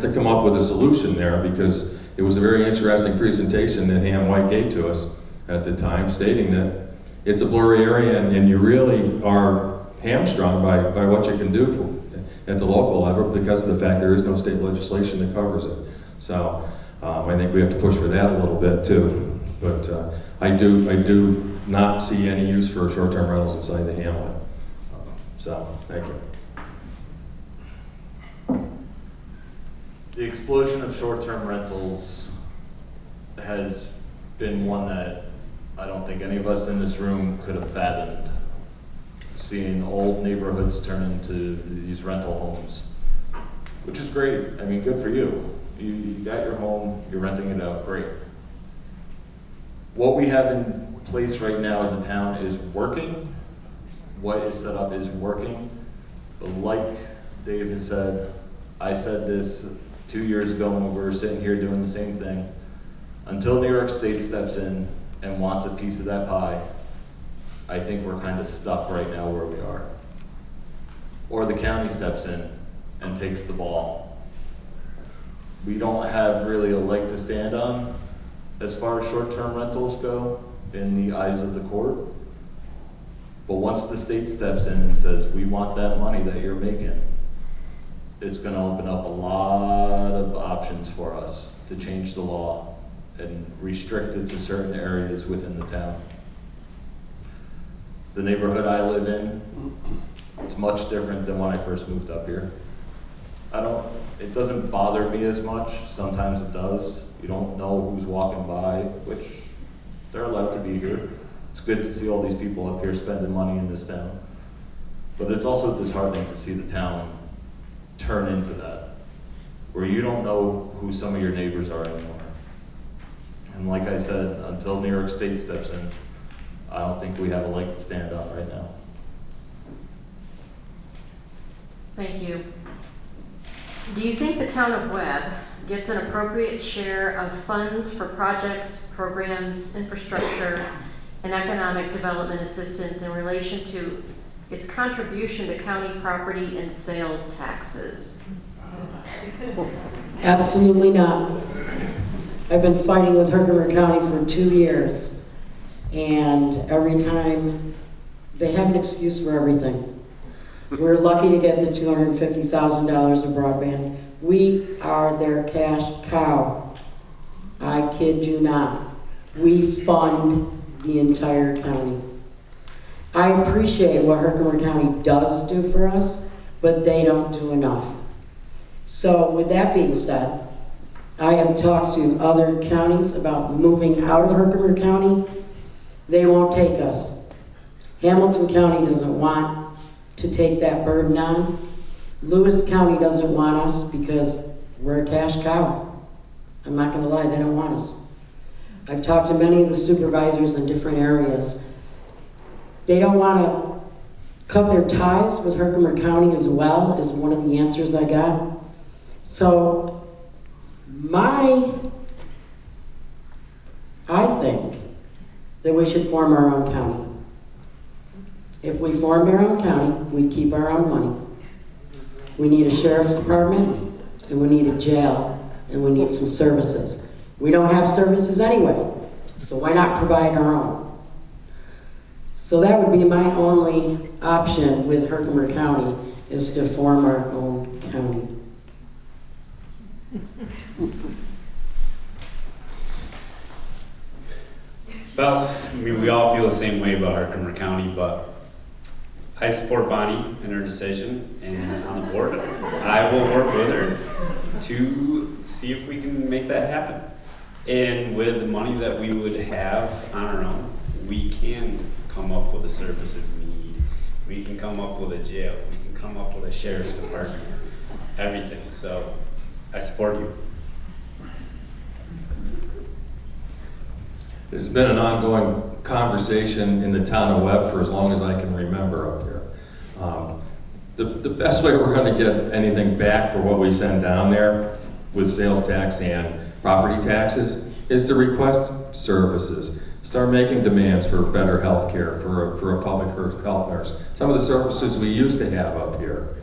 to come up with a solution there, because it was a very interesting presentation that Ham White gave to us at the time, stating that it's a blurry area and you really are hamstrung by what you can do at the local level because of the fact there is no state legislation that covers it. So I think we have to push for that a little bit too. But I do not see any use for short-term rentals inside the hamlet. So, thank you. The explosion of short-term rentals has been one that I don't think any of us in this room could have fathomed. Seeing old neighborhoods turn into these rental homes, which is great. I mean, good for you. You got your home, you're renting it out, great. What we have in place right now as a town is working. What is set up is working. But like Dave has said, I said this 2 years ago when we were sitting here doing the same thing. Until New York State steps in and wants a piece of that pie, I think we're kind of stuck right now where we are. Or the county steps in and takes the ball. We don't have really a leg to stand on as far as short-term rentals go in the eyes of the court. But once the state steps in and says, we want that money that you're making, it's gonna open up a lot of options for us to change the law and restrict it to certain areas within the town. The neighborhood I live in, it's much different than when I first moved up here. It doesn't bother me as much. Sometimes it does. You don't know who's walking by, which they're allowed to be here. It's good to see all these people up here spending money in this town. But it's also disheartening to see the town turn into that, where you don't know who some of your neighbors are anymore. And like I said, until New York State steps in, I don't think we have a leg to stand on right now. Thank you. Do you think the Town of Webb gets an appropriate share of funds for projects, programs, infrastructure, and economic development assistance in relation to its contribution to county property and sales taxes? Absolutely not. I've been fighting with Herkimer County for 2 years, and every time they have an excuse for everything. We're lucky to get the $250,000 of broadband. We are their cash cow. I kid you not. We fund the entire county. I appreciate what Herkimer County does do for us, but they don't do enough. So with that being said, I have talked to other counties about moving out of Herkimer County. They won't take us. Hamilton County doesn't want to take that burden on. Lewis County doesn't want us because we're a cash cow. I'm not gonna lie, they don't want us. I've talked to many of the supervisors in different areas. They don't wanna cut their ties with Herkimer County as well, is one of the answers I got. So, I think that we should form our own county. If we formed our own county, we'd keep our own money. We need a sheriff's department, and we need a jail, and we need some services. We don't have services anyway, so why not provide our own? So that would be my only option with Herkimer County, is to form our own county. Well, I mean, we all feel the same way about Herkimer County, but I support Bonnie in her decision, and on the board, I will work with her to see if we can make that happen. And with the money that we would have on our own, we can come up with the services we need. We can come up with a jail. We can come up with a sheriff's department. Everything. So I support you. This has been an ongoing conversation in the town of Webb for as long as I can remember up here. The best way we're going to get anything back for what we send down there with sales tax and property taxes is to request services. Start making demands for better health care, for a public health nurse. Some of the services we used to have up here.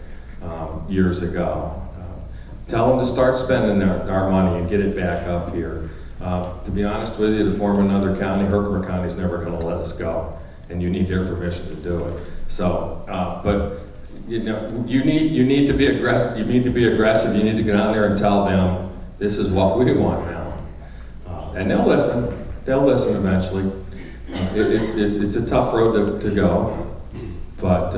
years ago. Tell them to start spending our money and get it back up here. To be honest with you, to form another county, Herkimer County is never going to let us go, and you need their permission to do it. So, but you know, you need to be aggressive. You need to be aggressive. You need to get on there and tell them this is what we want now, and they'll listen. They'll listen eventually. It's a tough road to go, but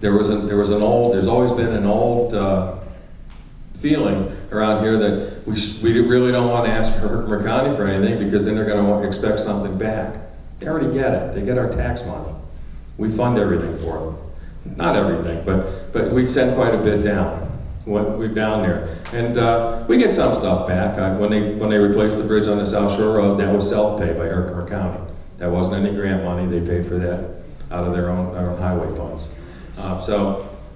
there's always been an old feeling around here that we really don't want to ask for Herkimer County for anything because then they're going to expect something back. They already get it. They get our tax money. We fund everything for them. Not everything, but we send quite a bit down. We're down there, and we get some stuff back. When they replaced the bridge on the South Shore Road, that was self-pay by Herkimer County. That wasn't any grant money. They paid for that out of their own highway funds.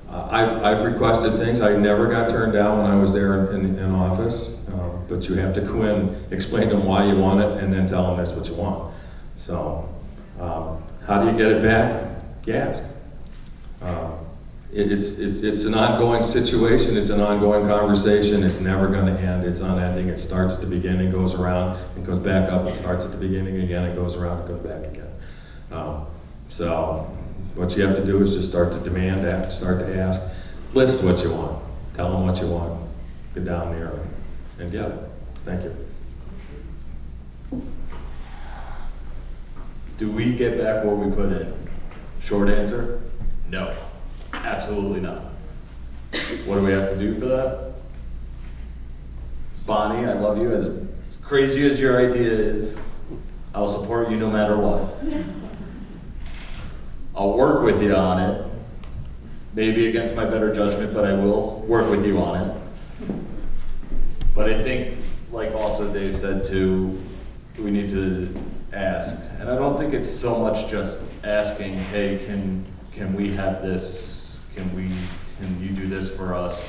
I've requested things. I never got turned down when I was there in office, but you have to go in, explain to them why you want it, and then tell them that's what you want. So, how do you get it back? Gas. It's an ongoing situation. It's an ongoing conversation. It's never going to end. It's unending. It starts at the beginning, goes around, and goes back up. It starts at the beginning again. It goes around, it goes back again. So what you have to do is just start to demand that, start to ask, list what you want, tell them what you want, get down there and get it. Thank you. Do we get back what we put in? Short answer, no. Absolutely not. What do we have to do for that? Bonnie, I love you. As crazy as your idea is, I'll support you no matter what. I'll work with you on it. Maybe against my better judgment, but I will work with you on it. But I think, like also Dave said too, we need to ask. And I don't think it's so much just asking, hey, can we have this? Can you do this for us?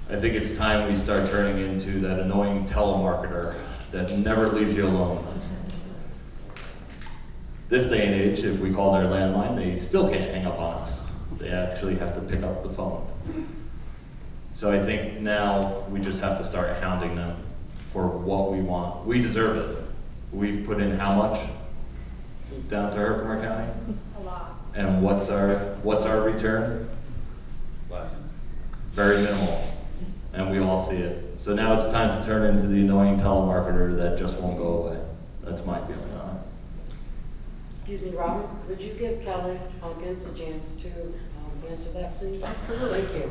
I think it's time we start turning into that annoying telemarketer that never leaves you alone. This day and age, if we call their landline, they still can't hang up on us. They actually have to pick up the phone. So I think now we just have to start hounding them for what we want. We deserve it. We've put in how much down to Herkimer County? A lot. And what's our return? Less. Very minimal. And we all see it. So now it's time to turn into the annoying telemarketer that just won't go away. That's my feeling on it. Excuse me, Robin, would you give Kelly Hunkins a chance to answer that, please? Absolutely. Thank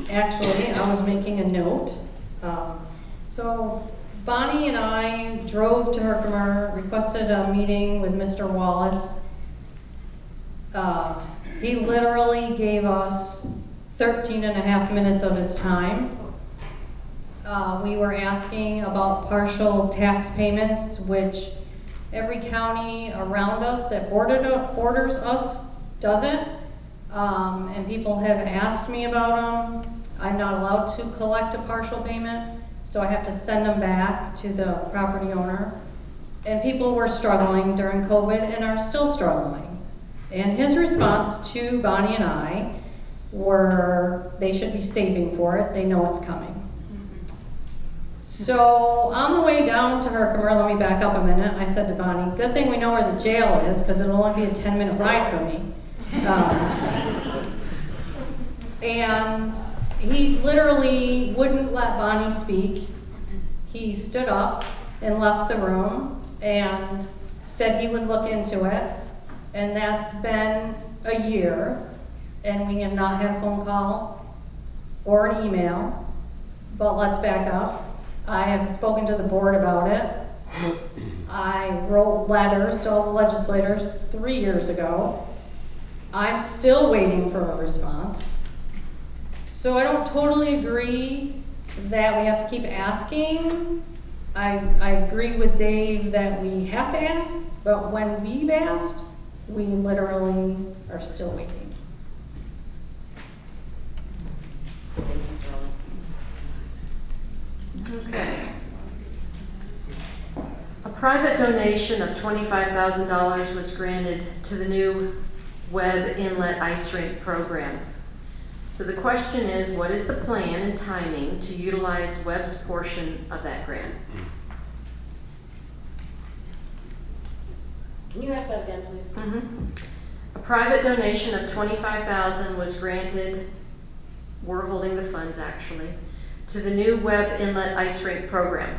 you. Actually, I was making a note. So Bonnie and I drove to Herkimer, requested a meeting with Mr. Wallace. He literally gave us 13 and a half minutes of his time. We were asking about partial tax payments, which every county around us that borders us doesn't. And people have asked me about them. I'm not allowed to collect a partial payment, so I have to send them back to the property owner. And people were struggling during COVID and are still struggling. And his response to Bonnie and I were they should be saving for it. They know it's coming. So on the way down to Herkimer, let me back up a minute. I said to Bonnie, good thing we know where the jail is because it'll only be a 10-minute ride for me. And he literally wouldn't let Bonnie speak. He stood up and left the room and said he would look into it. And that's been a year, and we have not had a phone call or an email. But let's back up. I have spoken to the board about it. I wrote letters to all the legislators 3 years ago. I'm still waiting for a response. So I don't totally agree that we have to keep asking. I agree with Dave that we have to ask, but when we've asked, we literally are still waiting. Okay. A private donation of $25,000 was granted to the new Webb Inlet Ice Rink program. So the question is, what is the plan and timing to utilize Webb's portion of that grant? Can you ask that again, please? A private donation of $25,000 was granted, we're holding the funds actually, to the new Webb Inlet Ice Rink program.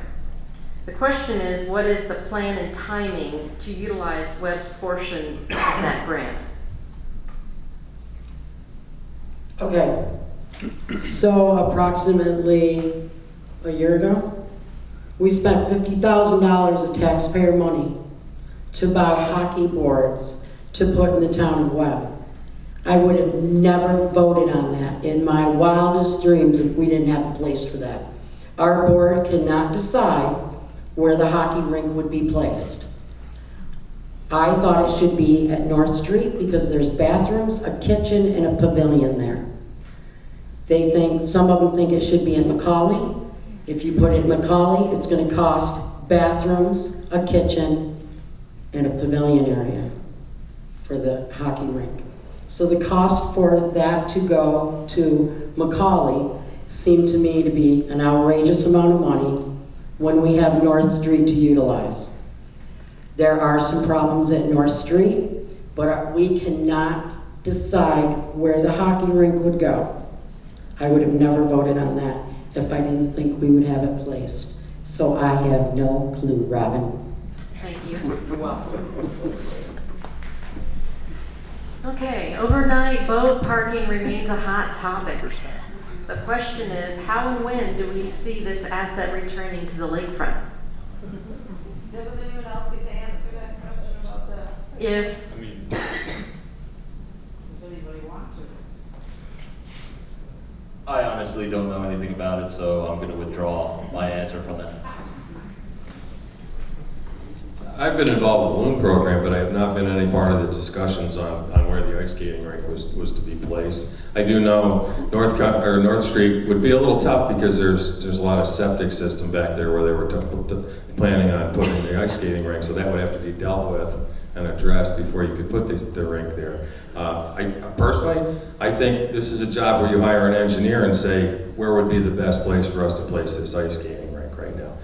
The question is, what is the plan and timing to utilize Webb's portion of that grant? Okay, so approximately a year ago, we spent $50,000 of taxpayer money to buy hockey boards to put in the town of Webb. I would have never voted on that in my wildest dreams if we didn't have a place for that. Our board cannot decide where the hockey rink would be placed. I thought it should be at North Street because there's bathrooms, a kitchen, and a pavilion there. Some of them think it should be in Macaulay. If you put it in Macaulay, it's going to cost bathrooms, a kitchen, and a pavilion area for the hockey rink. So the cost for that to go to Macaulay seemed to me to be an outrageous amount of money when we have North Street to utilize. There are some problems at North Street, but we cannot decide where the hockey rink would go. I would have never voted on that if I didn't think we would have it placed. So I have no clue, Robin. Thank you. You're welcome. Okay, overnight boat parking remains a hot topic. The question is, how and when do we see this asset returning to the lakefront? Doesn't anyone else get to answer that question about the? If, Does anybody want to? I honestly don't know anything about it, so I'm going to withdraw my answer from that. I've been involved with the balloon program, but I have not been any part of the discussions on where the ice skating rink was to be placed. I do know North Street would be a little tough because there's a lot of septic system back there where they were planning on putting the ice skating rink, so that would have to be dealt with and addressed before you could put the rink there. I think this is a job where you hire an engineer and say, where would be the best place for us to place this ice skating rink right now?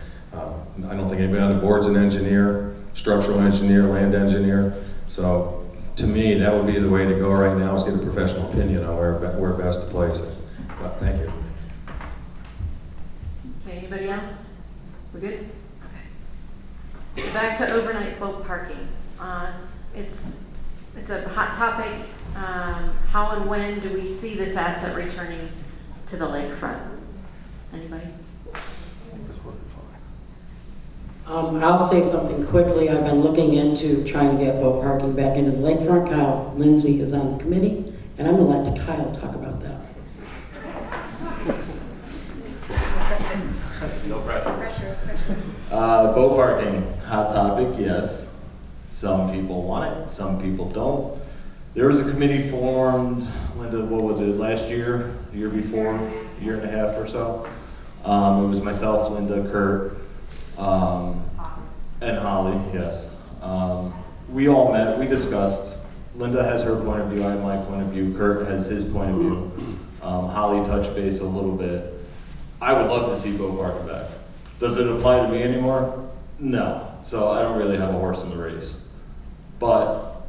I don't think anybody on the board's an engineer, structural engineer, land engineer. So to me, that would be the way to go right now, is get a professional opinion on where best to place it. But thank you. okay, anybody else? We good? Okay. So back to overnight boat parking. It's a hot topic. How and when do we see this asset returning to the lakefront? Anybody? I'll say something quickly. I've been looking into trying to get boat parking back into the lakefront. Kyle Lindsay is on the committee, and I'm going to let Kyle talk about that. No pressure. Boat parking, hot topic, yes. Some people want it, some people don't. There was a committee formed, Linda, what was it, last year, the year before, a year and a half or so? It was myself, Linda, Kurt, and Holly, yes. We all met, we discussed. Linda has her point of view, I have my point of view, Kurt has his point of view. Holly touched base a little bit. I would love to see boat parking back. Does it apply to me anymore? No. So I don't really have a horse in the race. But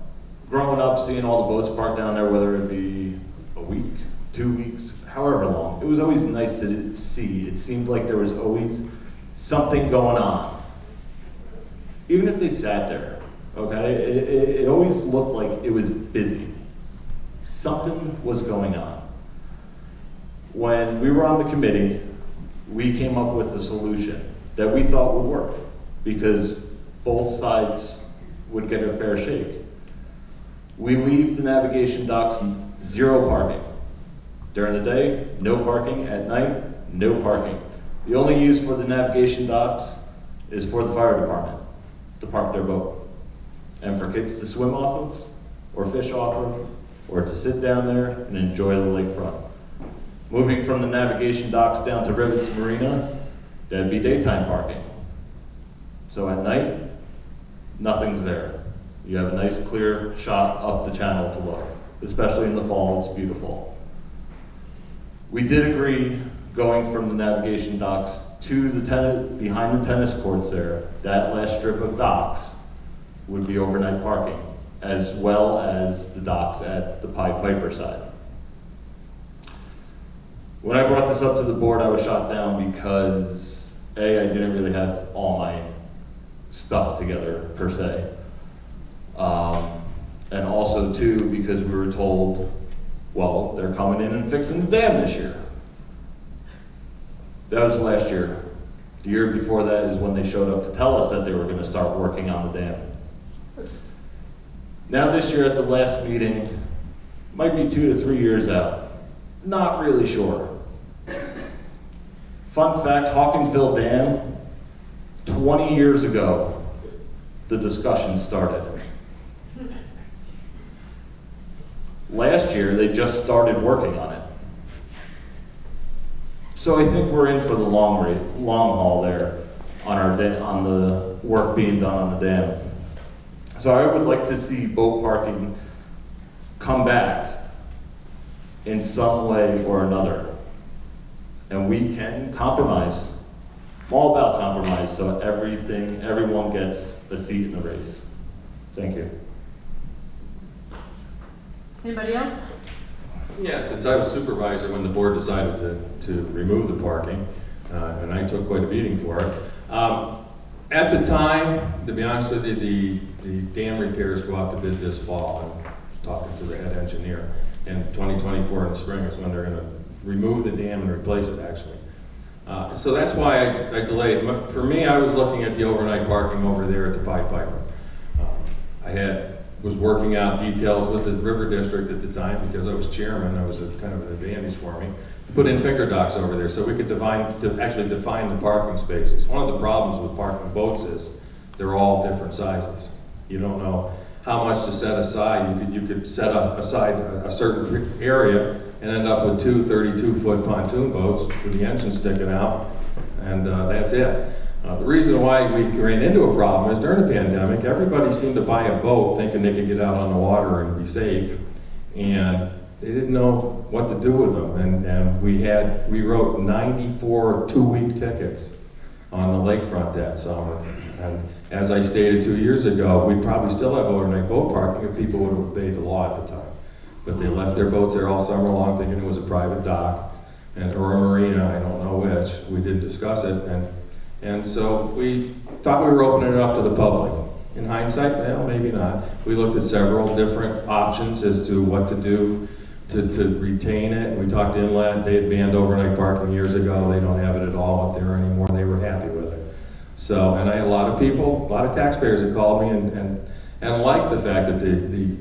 growing up, seeing all the boats parked down there, whether it be a week, 2 weeks, however long, it was always nice to see. It seemed like there was always something going on. Even if they sat there, okay? It always looked like it was busy. Something was going on. When we were on the committee, we came up with a solution that we thought would work because both sides would get a fair shake. We leave the navigation docks 0 parking. During the day, no parking. At night, no parking. The only use for the navigation docks is for the fire department to park their boat. And for kids to swim off of, or fish off of, or to sit down there and enjoy the lakefront. Moving from the navigation docks down to Rivets Marina, that'd be daytime parking. So at night, nothing's there. You have a nice clear shot up the channel to look, especially in the fall, it's beautiful. We did agree going from the navigation docks to the behind the tennis courts there, that last strip of docks would be overnight parking, as well as the docks at the Pied Piper side. When I brought this up to the board, I was shot down because A, I didn't really have all my stuff together per se. And also two, because we were told, well, they're coming in and fixing the dam this year. That was last year. The year before that is when they showed up to tell us that they were gonna start working on the dam. Now this year at the last meeting, might be 2 to 3 years out. Not really sure. Fun fact, Hawkinsville Dam, 20 years ago, the discussion started. Last year, they just started working on it. So I think we're in for the long haul there on the work being done on the dam. So I would like to see boat parking come back in some way or another. And we can compromise. I'm all about compromise, so everyone gets a seat in the race. Thank you. Anybody else? Yeah, since I was supervisor when the board decided to remove the parking, and I took quite a beating for it. At the time, to be honest with you, the dam repairs go out to bid this fall. I was talking to the head engineer, and 2024 in the spring is when they're going to remove the dam and replace it, actually. So that's why I delayed. For me, I was looking at the overnight parking over there at the Pied Piper. I was working out details with the River District at the time because I was chairman. I was kind of an advantage for me. Put in finger docks over there so we could actually define the parking spaces. One of the problems with parking boats is they're all different sizes. You don't know how much to set aside. You could set aside a certain area and end up with 2 32-foot pontoon boats with the engine sticking out, and that's it. The reason why we ran into a problem is during the pandemic, everybody seemed to buy a boat thinking they could get out on the water and be safe, and they didn't know what to do with them. And we wrote 94 2-week tickets on the lakefront that summer. And as I stated 2 years ago, we'd probably still have overnight boat parking if people would have obeyed the law at the time. But they left their boats there all summer long thinking it was a private dock or a marina, I don't know which. We didn't discuss it. And so we thought we were opening it up to the public. In hindsight, well, maybe not. We looked at several different options as to what to do to retain it. We talked to Inlet. They had banned overnight parking years ago. They don't have it at all up there anymore. They were happy with it. So, and I had a lot of taxpayers that called me and liked the fact that the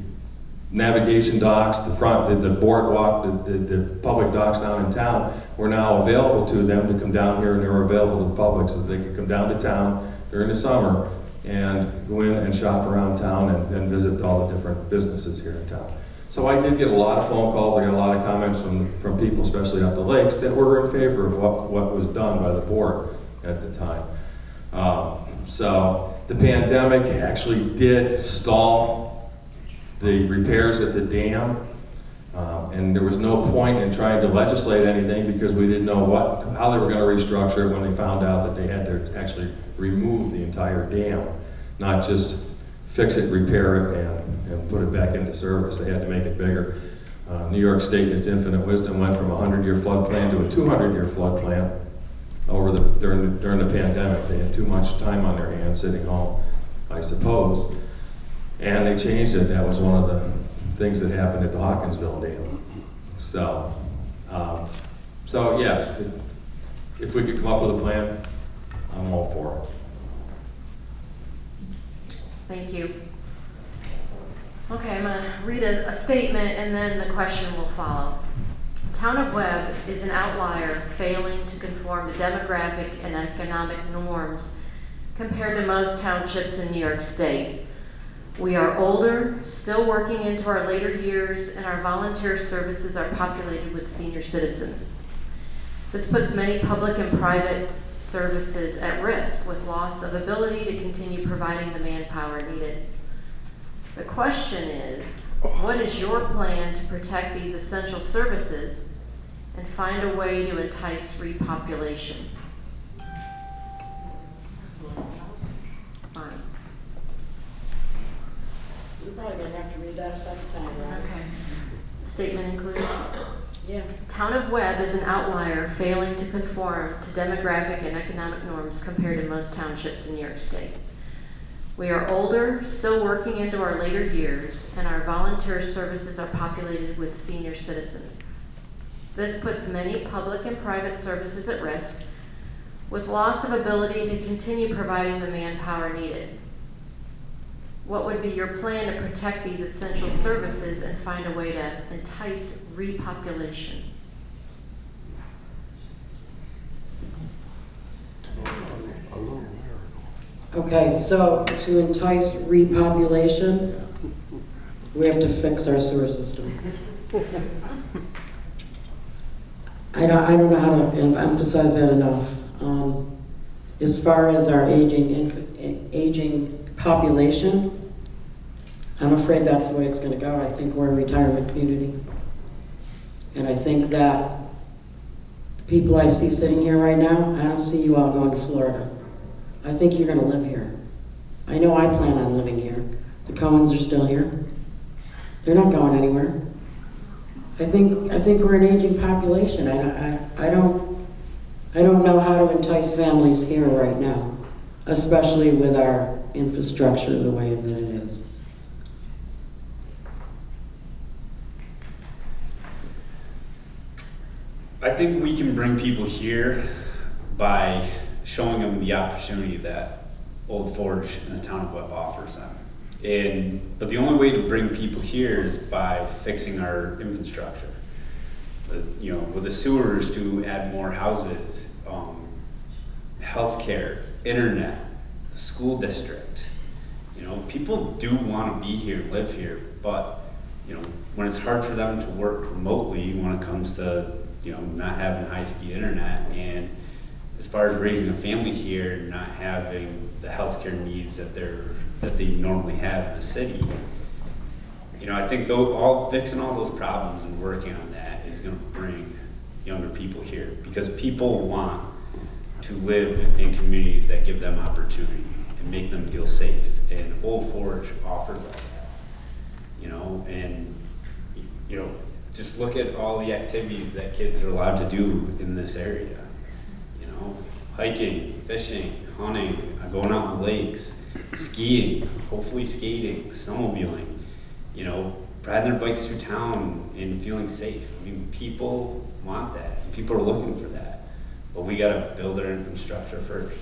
navigation docks, the boardwalk, the public docks down in town were now available to them to come down here, and they were available to the public so that they could come down to town during the summer and go in and shop around town and visit all the different businesses here in town. So I did get a lot of phone calls. I got a lot of comments from people, especially up the lakes, that were in favor of what was done by the board at the time. So the pandemic actually did stall the repairs at the dam, and there was no point in trying to legislate anything because we didn't know how they were going to restructure it when they found out that they had to actually remove the entire dam, not just fix it, repair it, and put it back into service. They had to make it bigger. New York State, in its infinite wisdom, went from a 100-year flood plan to a 200-year flood plan during the pandemic. They had too much time on their hands sitting home, I suppose. And they changed it. That was one of the things that happened at the Hawkinsville Dam. So yes, if we could come up with a plan, I'm all for it. Thank you. Okay, I'm going to read a statement and then the question will follow. Town of Webb is an outlier failing to conform to demographic and economic norms compared to most townships in New York State. We are older, still working into our later years, and our volunteer services are populated with senior citizens. This puts many public and private services at risk with loss of ability to continue providing the manpower needed. The question is, what is your plan to protect these essential services and find a way to entice repopulation? Fine. You're probably gonna have to read that a second time, right? Okay. Statement included. Yeah. Town of Webb is an outlier failing to conform to demographic and economic norms compared to most townships in New York State. We are older, still working into our later years, and our volunteer services are populated with senior citizens. This puts many public and private services at risk, with loss of ability to continue providing the manpower needed. What would be your plan to protect these essential services and find a way to entice repopulation? Okay, so to entice repopulation, we have to fix our sewer system. I don't know how to emphasize that enough. As far as our aging population, I'm afraid that's the way it's going to go. I think we're a retirement community. And I think that the people I see sitting here right now, I don't see you all going to Florida. I think you're going to live here. I know I plan on living here. The Cohens are still here. They're not going anywhere. I think we're an aging population. I don't know how to entice families here right now, especially with our infrastructure the way that it is. I think we can bring people here by showing them the opportunity that Old Forge and the Town of Webb offers them. But the only way to bring people here is by fixing our infrastructure. With the sewers to add more houses, healthcare, internet, the school district. People do want to be here and live here, but when it's hard for them to work remotely when it comes to not having high-speed internet, and as far as raising a family here, not having the healthcare needs that they normally have in the city. I think fixing all those problems and working on that is going to bring younger people here, because people want to live in communities that give them opportunity and make them feel safe. And Old Forge offers all that. Just look at all the activities that kids are allowed to do in this area. Hiking, fishing, hunting, going out in the lakes, skiing, hopefully skating, snowmobiling, riding their bikes through town and feeling safe. People want that. People are looking for that. But we gotta build our infrastructure first.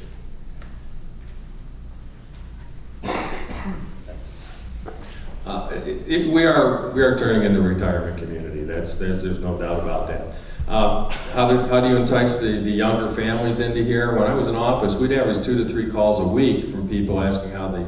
We are turning into a retirement community. There's no doubt about that. How do you entice the younger families into here? When I was in office, we'd average 2 to 3 calls a week from people asking how the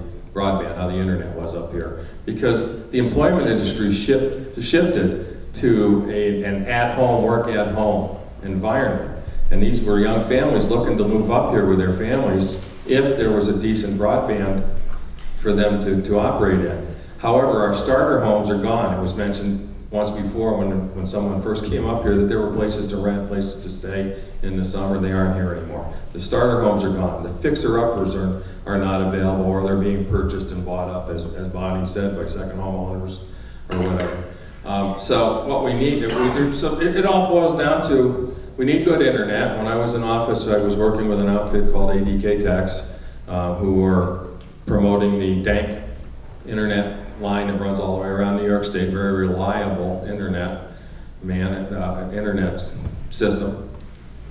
internet was up here, because the employment industry shifted to an at-home, work-at-home environment. And these were young families looking to move up here with their families if there was a decent broadband for them to operate in. However, our starter homes are gone. It was mentioned once before when someone first came up here that there were places to rent, places to stay in the summer. They aren't here anymore. The starter homes are gone. The fixer-uppers are not available, or they're being purchased and bought up, as Bonnie said, by second homeowners or whatever. So what we need, it all boils down to, we need good internet. When I was in office, I was working with an outfit called ADK Techs, who were promoting the DANK internet line that runs all the way around New York State, very reliable internet system.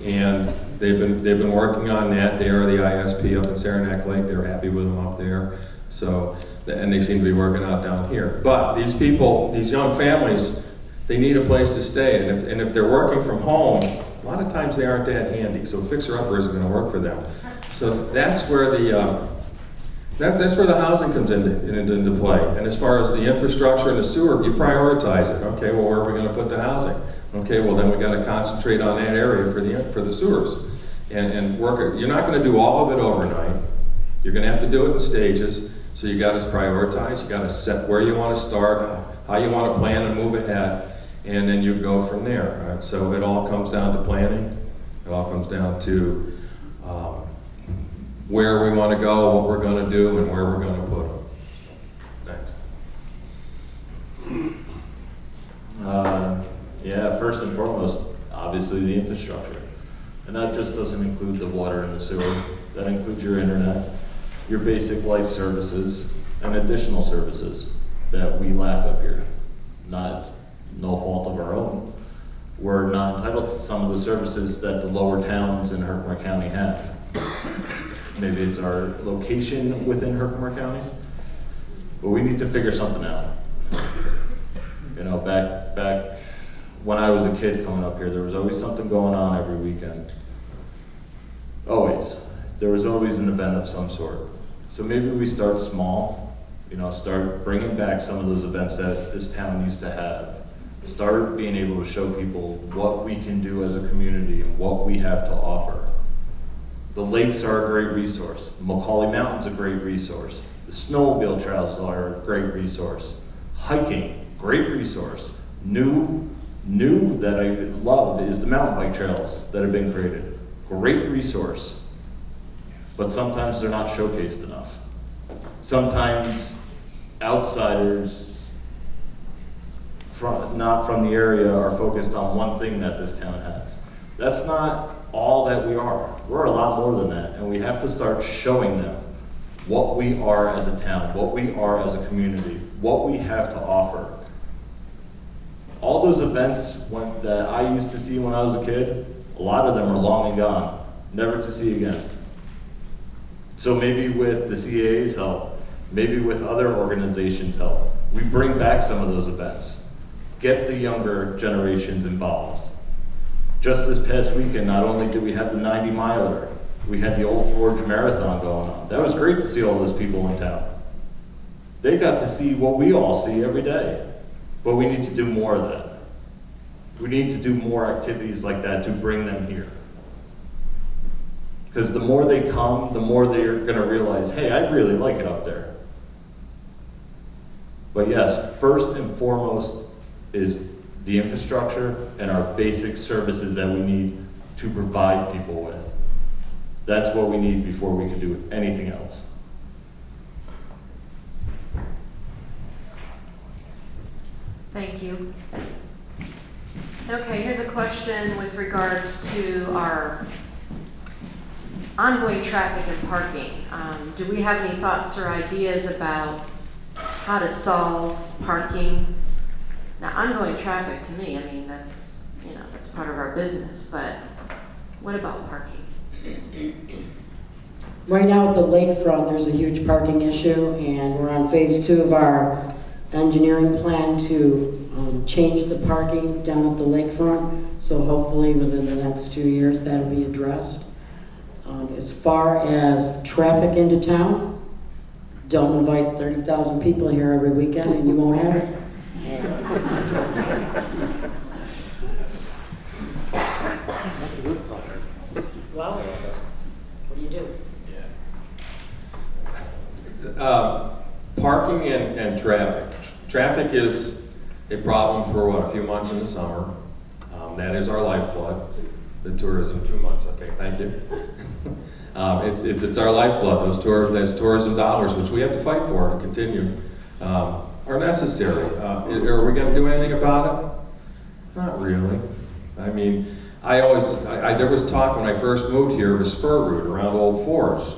And they've been working on that. They are the ISP up in Saranac Lake. They're happy with them up there. So, and they seem to be working out down here. But these people, these young families, they need a place to stay. And if they're working from home, a lot of times they aren't that handy. So fixer-upper isn't going to work for them. So that's where that's where the housing comes into play. And as far as the infrastructure and the sewer, you prioritize it. Okay, well, where are we going to put the housing? Okay, well, then we got to concentrate on that area for the sewers and work it. You're not going to do all of it overnight. You're going to have to do it in stages. So you got to prioritize, you got to set where you want to start, how you want to plan and move ahead, and then you go from there. Right? So it all comes down to planning. It all comes down to where we want to go, what we're going to do, and where we're going to put them. Thanks. Yeah, first and foremost, obviously the infrastructure. And that just doesn't include the water and the sewer. That includes your internet, your basic life services, and additional services that we lack up here. No fault of our own. We're not entitled to some of the services that the lower towns in Herkimer County have. Maybe it's our location within Herkimer County, but we need to figure something out. You know, back when I was a kid coming up here, there was always something going on every weekend. Always. There was always an event of some sort. So maybe we start small, you know, start bringing back some of those events that this town used to have. Start being able to show people what we can do as a community and what we have to offer. The lakes are a great resource. Macaulay Mountain's a great resource. The snowmobile trails are a great resource. Hiking, great resource. New that I love is the mountain bike trails that have been created. Great resource. But sometimes they're not showcased enough. Sometimes outsiders not from the area are focused on one thing that this town has. That's not all that we are. We're a lot more than that, and we have to start showing them what we are as a town, what we are as a community, what we have to offer. All those events that I used to see when I was a kid, a lot of them are long and gone, never to see again. So maybe with the CAA's help, maybe with other organizations' help, we bring back some of those events. Get the younger generations involved. Just this past weekend, not only did we have the 90 miler, we had the Old Forge Marathon going on. That was great to see all those people in town. They got to see what we all see every day, but we need to do more of that. We need to do more activities like that to bring them here. Because the more they come, the more they're gonna realize, hey, I really like it up there. But yes, first and foremost is the infrastructure and our basic services that we need to provide people with. That's what we need before we can do anything else. Thank you. Okay, here's a question with regards to our ongoing traffic and parking. Do we have any thoughts or ideas about how to solve parking? Now, ongoing traffic to me, I mean, that's part of our business, but what about parking? Right now at the lakefront, there's a huge parking issue, and we're on phase 2 of our engineering plan to change the parking down at the lakefront. So hopefully within the next 2 years, that'll be addressed. As far as traffic into town, don't invite 30,000 people here every weekend and you won't have it. Well, what do you do? Parking and traffic. Traffic is a problem for a few months in the summer. That is our lifeblood. The tourism, 2 months, okay, thank you. It's our lifeblood. Those tourism dollars, which we have to fight for to continue, are necessary. Are we going to do anything about it? Not really. I mean, there was talk when I first moved here of a spur route around Old Forge.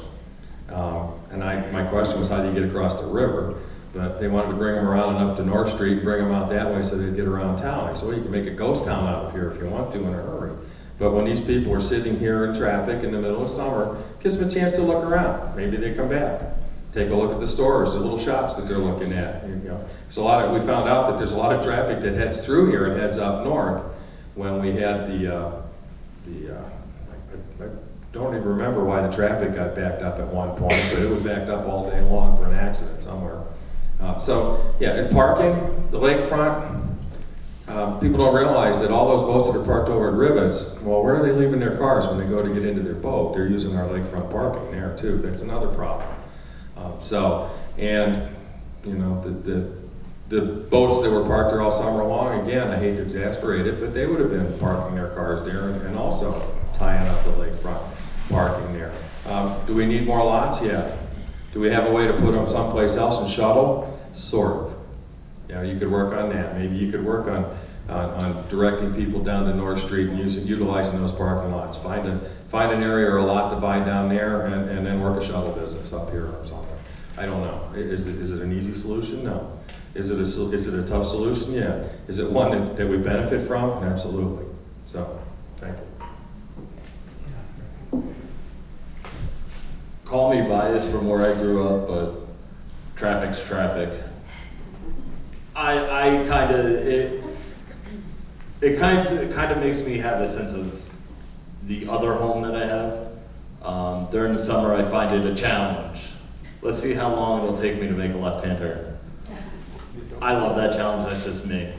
And my question was, how do you get across the river? But they wanted to bring them around and up to North Street and bring them out that way so they'd get around town. I said, well, you can make a ghost town out of here if you want to in a hurry. But when these people are sitting here in traffic in the middle of summer, it gives them a chance to look around. Maybe they come back. Take a look at the stores, the little shops that they're looking at. There's we found out that there's a lot of traffic that heads through here and heads up north. When we had I don't even remember why the traffic got backed up at one point, but it was backed up all day long for an accident somewhere. Parking, the lakefront, people don't realize that all those boats that are parked over at Rivets, well, where are they leaving their cars when they go to get into their boat? They're using our lakefront parking there too. That's another problem. And you know, the boats that were parked there all summer long, again, I hate to exasperate it, but they would have been parking their cars there and also tying up the lakefront parking there. Do we need more lots? Yeah. Do we have a way to put them someplace else and shuttle? Sort of. You know, you could work on that. Maybe you could work on directing people down to North Street and utilizing those parking lots. Find an area or a lot to buy down there and then work a shuttle business up here or something. I don't know. Is it an easy solution? No. Is it a tough solution? Yeah. Is it one that we benefit from? Absolutely. So, thank you. Call me biased from where I grew up, but traffic's traffic. It kind of makes me have a sense of the other home that I have. During the summer, I find it a challenge. Let's see how long it'll take me to make a left-hand turn. I love that challenge, that's just me.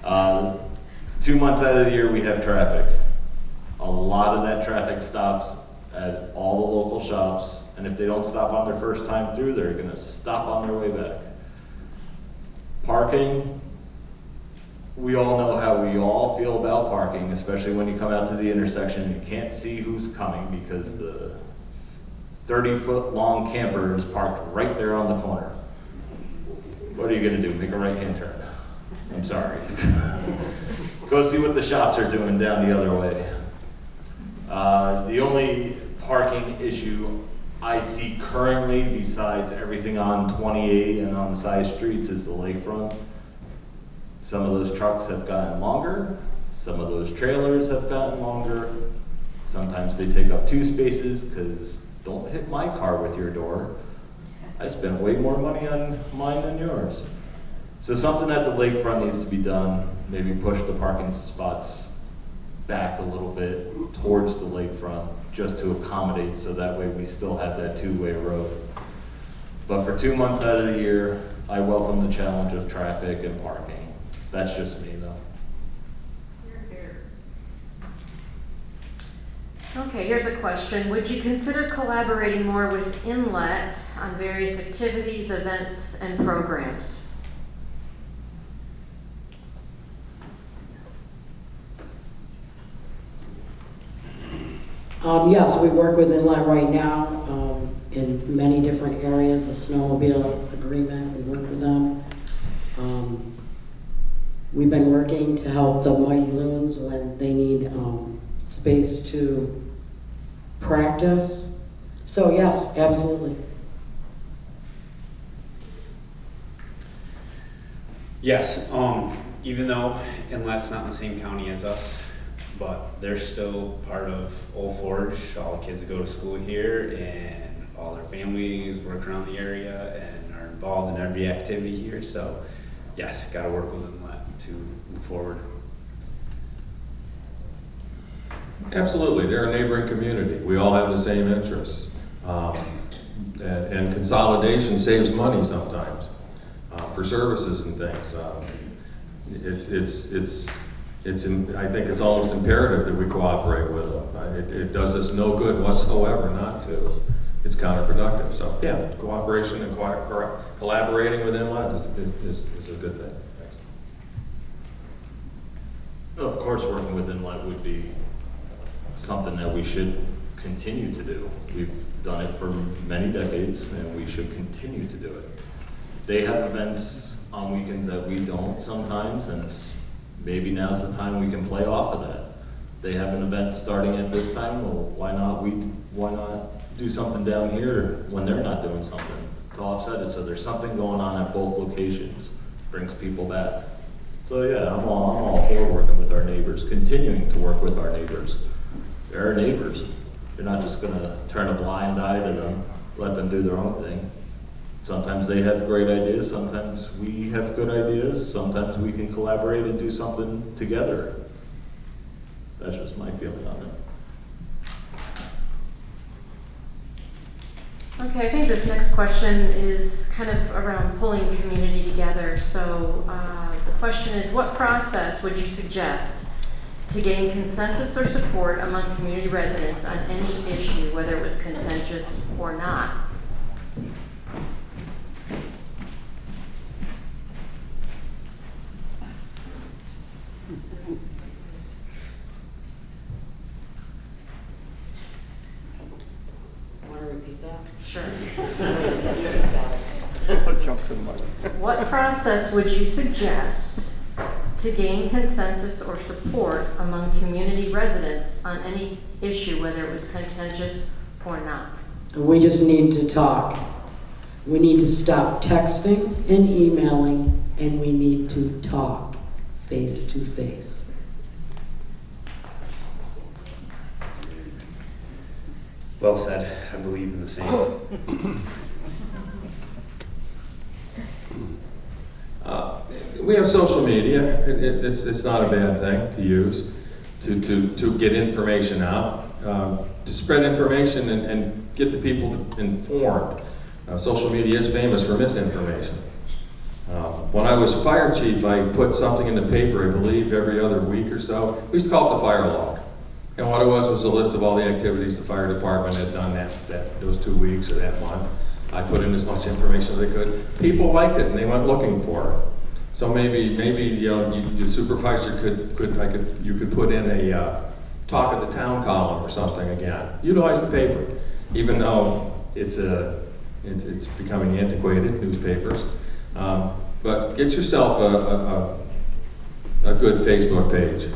2 months out of the year, we have traffic. A lot of that traffic stops at all the local shops, and if they don't stop on their first time through, they're gonna stop on their way back. Parking, we all know how we all feel about parking, especially when you come out to the intersection and you can't see who's coming because the 30-foot long camper is parked right there on the corner. What are you gonna do, make a right-hand turn? I'm sorry. Go see what the shops are doing down the other way. The only parking issue I see currently, besides everything on 28 and on the side streets, is the lakefront. Some of those trucks have gotten longer, some of those trailers have gotten longer. Sometimes they take up 2 spaces, because don't hit my car with your door. I spent way more money on mine than yours. So something at the lakefront needs to be done, maybe push the parking spots back a little bit towards the lakefront, just to accommodate, so that way we still have that 2-way road. But for 2 months out of the year, I welcome the challenge of traffic and parking. That's just me, though. Okay, here's a question. Would you consider collaborating more with Inlet on various activities, events, and programs? Yes, we work with Inlet right now in many different areas. The snowmobile agreement, we work with them. We've been working to help the Mighty Loons when they need space to practice. So yes, absolutely. Yes, even though Inlet's not in the same county as us, but they're still part of Old Forge. All the kids go to school here, and all their families work around the area and are involved in every activity here. So yes, gotta work with Inlet to move forward. Absolutely, they're a neighboring community. We all have the same interests. And consolidation saves money sometimes for services and things. I think it's almost imperative that we cooperate with them. It does us no good whatsoever not to. It's counterproductive. So yeah, cooperation and collaborating with Inlet is a good thing. Thanks. Of course, working with Inlet would be something that we should continue to do. We've done it for many decades, and we should continue to do it. They have events on weekends that we don't sometimes, and maybe now's the time we can play off of that. They have an event starting at this time, well, why not do something down here when they're not doing something to offset it, so there's something going on at both locations, brings people back. So yeah, I'm all for working with our neighbors, continuing to work with our neighbors. They're our neighbors. You're not just gonna turn a blind eye to them, let them do their own thing. Sometimes they have great ideas, sometimes we have good ideas, sometimes we can collaborate and do something together. That's just my feeling on it. Okay, I think this next question is kind of around pulling community together. So the question is, what process would you suggest to gain consensus or support among community residents on any issue, whether it was contentious or not? What process would you suggest to gain consensus or support among community residents on any issue, whether it was contentious or not? We just need to talk. We need to stop texting and emailing, and we need to talk face to face. Well said. I believe in the same. We have social media. It's not a bad thing to use to get information out, to spread information and get the people informed. Social media is famous for misinformation. When I was fire chief, I put something in the paper, I believe, every other week or so. We used to call it the fire log. And what it was a list of all the activities the fire department had done those 2 weeks or that month. I put in as much information as I could. People liked it and they went looking for it. So maybe the supervisor you could put in a talk of the town column or something again. Utilize the paper, even though it's becoming antiquated, newspapers. But get yourself a good Facebook page.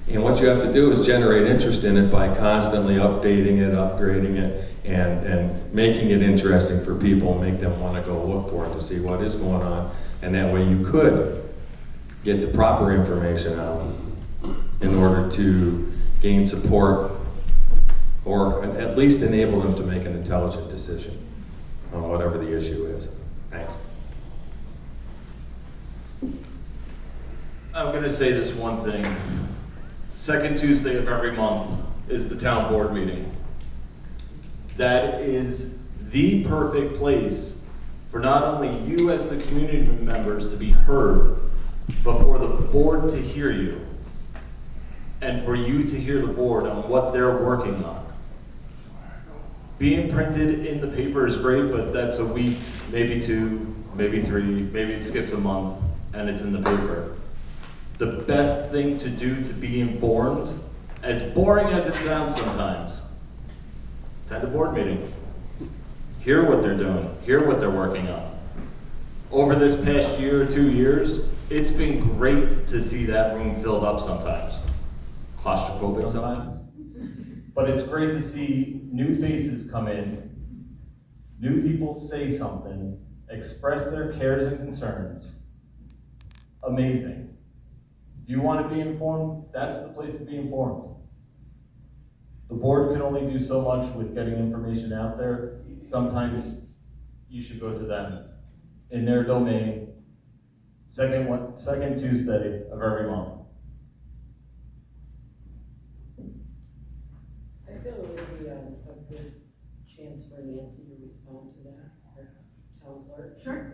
And what you have to do is generate interest in it by constantly updating it, upgrading it, and making it interesting for people, make them want to go look for it to see what is going on. And that way you could get the proper information out in order to gain support or at least enable them to make an intelligent decision on whatever the issue is. Thanks. I'm going to say this one thing. Second Tuesday of every month is the town board meeting. That is the perfect place for not only you as the community members to be heard, but for the board to hear you, and for you to hear the board on what they're working on. Being printed in the paper is great, but that's a week, maybe 2, maybe 3, maybe it skips a month, and it's in the paper. The best thing to do to be informed, as boring as it sounds sometimes, attend a board meeting. Hear what they're doing, hear what they're working on. Over this past year or 2 years, it's been great to see that room filled up sometimes. Claustrophobic sometimes. But it's great to see new faces come in, new people say something, express their cares and concerns. Amazing. If you want to be informed, that's the place to be informed. The board can only do so much with getting information out there. Sometimes you should go to them in their domain, second Tuesday of every month. I feel it would be a good chance for Nancy to respond to that, our town clerk. Sure.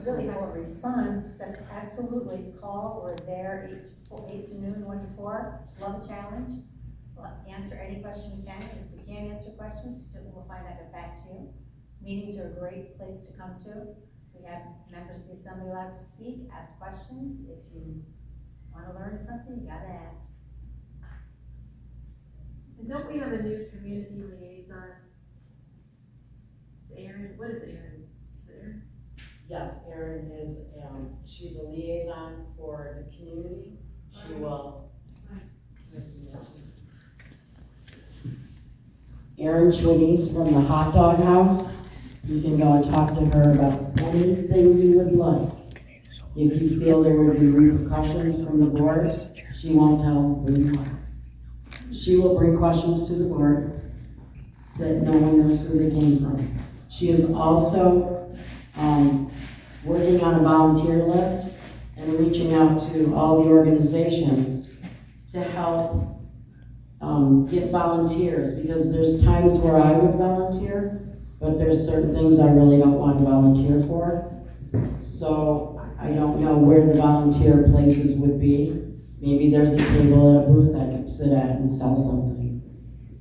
Really have a response, except absolutely call. We're there 8 to noon, 1 to 4. Love a challenge. We'll answer any question we can. If we can't answer questions, we certainly will find out and get back to you. Meetings are a great place to come to. We have members of the assembly allowed to speak, ask questions. If you want to learn something, you gotta ask. And don't we have a new community liaison? Is Erin, what is Erin? Is it Erin? Yes, Erin is, she's a liaison for the community. She will. Erin Schwinnies from the Hot Dog House. You can go and talk to her about anything you would like. If you feel there would be repercussions from the board, she won't tell you what. She will bring questions to the board that no one knows who they came from. She is also working on a volunteer list and reaching out to all the organizations to help get volunteers, because there's times where I would volunteer, but there's certain things I really don't want to volunteer for. So I don't know where the volunteer places would be. Maybe there's a table at a booth I could sit at and sell something.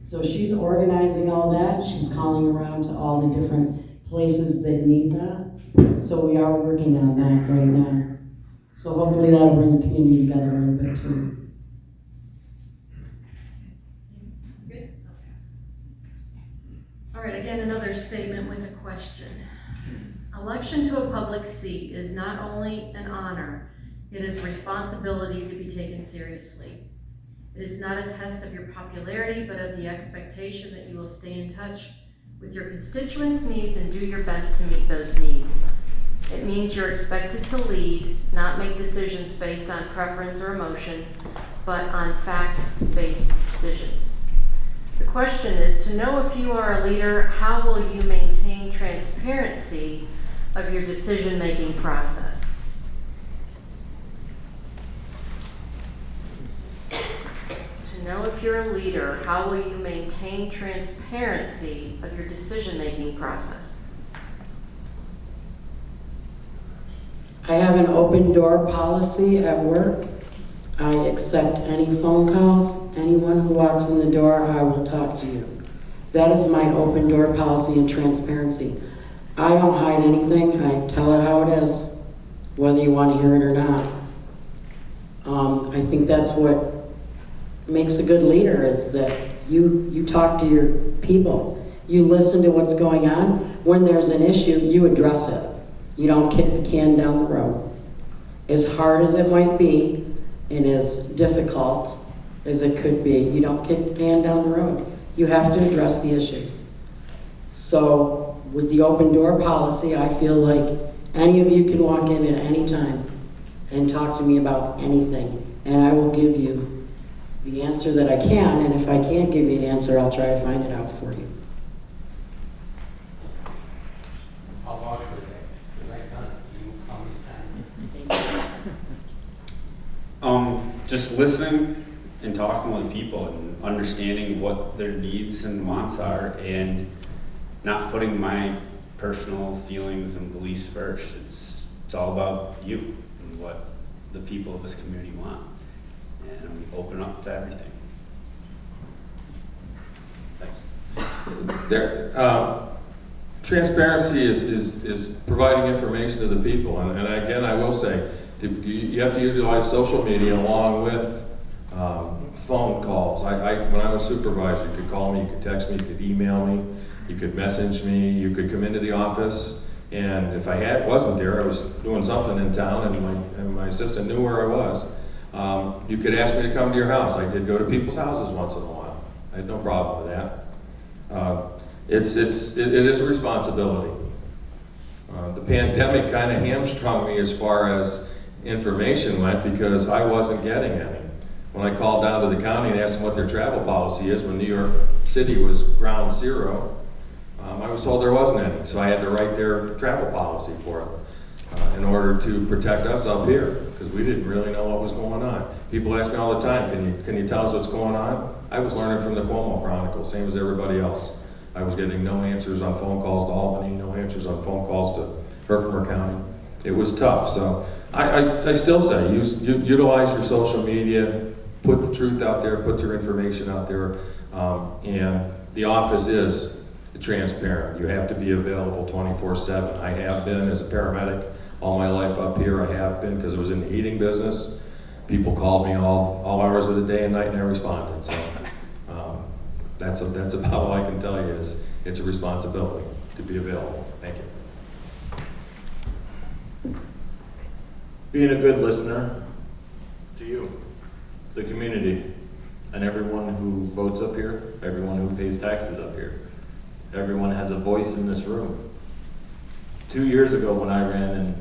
So she's organizing all that. She's calling around to all the different places that need that. So we are working on that right now. So hopefully that'll bring the community together a little bit too. All right, again, another statement with a question. Election to a public seat is not only an honor, it is a responsibility to be taken seriously. It is not a test of your popularity, but of the expectation that you will stay in touch with your constituents' needs and do your best to meet those needs. It means you're expected to lead, not make decisions based on preference or emotion, but on fact-based decisions. The question is, to know if you are a leader, how will you maintain transparency of your decision-making process? To know if you're a leader, how will you maintain transparency of your decision-making process? I have an open door policy at work. I accept any phone calls. Anyone who walks in the door, I will talk to you. That is my open door policy and transparency. I don't hide anything. I tell it how it is, whether you want to hear it or not. I think that's what makes a good leader, is that you talk to your people. You listen to what's going on. When there's an issue, you address it. You don't kick the can down the road. As hard as it might be, and as difficult as it could be, you don't kick the can down the road. You have to address the issues. So with the open door policy, I feel like any of you can walk in at any time and talk to me about anything, and I will give you the answer that I can, and if I can't give you an answer, I'll try to find it out for you. I'll watch for things, because I've done it, you come anytime. Just listening and talking with people and understanding what their needs and wants are, and not putting my personal feelings and beliefs first. It's all about you and what the people of this community want. And I'm open up to everything. Thanks. Transparency is providing information to the people, and again, I will say, you have to utilize social media along with phone calls. When I was supervisor, you could call me, you could text me, you could email me, you could message me, you could come into the office, and if I wasn't there, I was doing something in town, and my assistant knew where I was. You could ask me to come to your house. I did go to people's houses once in a while. I had no problem with that. It is a responsibility. The pandemic kind of hamstrung me as far as information went, because I wasn't getting any. When I called down to the county and asked them what their travel policy is when New York City was ground zero, I was told there wasn't any, so I had to write their travel policy for them in order to protect us up here, because we didn't really know what was going on. People ask me all the time, can you tell us what's going on? I was learning from the Cuomo Chronicle, same as everybody else. I was getting no answers on phone calls to Albany, no answers on phone calls to Herkimer County. It was tough, so I still say, utilize your social media, put the truth out there, put your information out there, and the office is transparent. You have to be available 24/7. I have been as a paramedic all my life up here. I have been, because I was in the heating business. People called me all hours of the day and night, and I responded. So that's about all I can tell you, is it's a responsibility to be available. Thank you. Being a good listener to you, the community, and everyone who votes up here, everyone who pays taxes up here. Everyone has a voice in this room. 2 years ago when I ran, and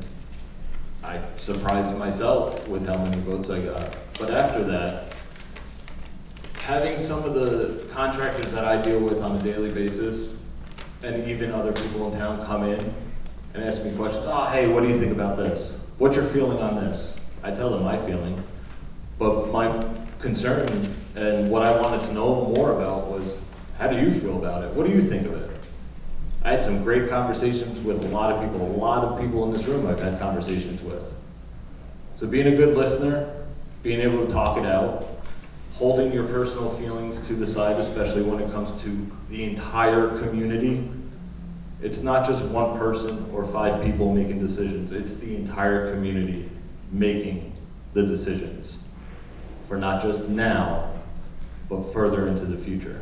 I surprised myself with how many votes I got. But after that, having some of the contractors that I deal with on a daily basis, and even other people in town, come in and ask me questions. Oh, hey, what do you think about this? What's your feeling on this? I tell them my feeling. But my concern and what I wanted to know more about was, how do you feel about it? What do you think of it? I had some great conversations with a lot of people in this room I've had conversations with. So being a good listener, being able to talk it out, holding your personal feelings to the side, especially when it comes to the entire community. It's not just one person or 5 people making decisions. It's the entire community making the decisions for not just now, but further into the future.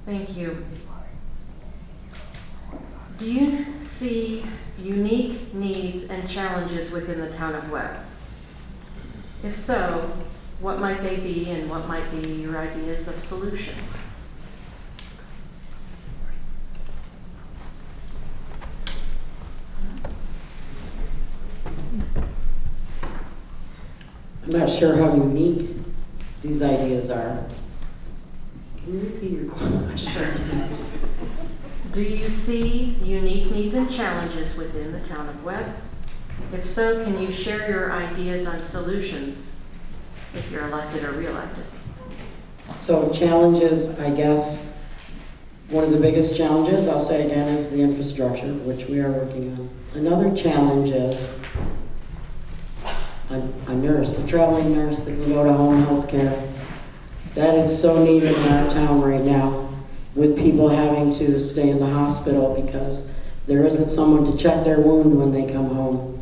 Thank you. Do you see unique needs and challenges within the town of Webb? If so, what might they be and what might be your ideas of solutions? I'm not sure how unique these ideas are. Can you repeat your question? Do you see unique needs and challenges within the town of Webb? If so, can you share your ideas on solutions if you're elected or re-elected? So challenges, I guess, one of the biggest challenges, I'll say again, is the infrastructure, which we are working on. Another challenge is a nurse, a traveling nurse that can go to home health care. That is so needed in our town right now, with people having to stay in the hospital because there isn't someone to check their wound when they come home.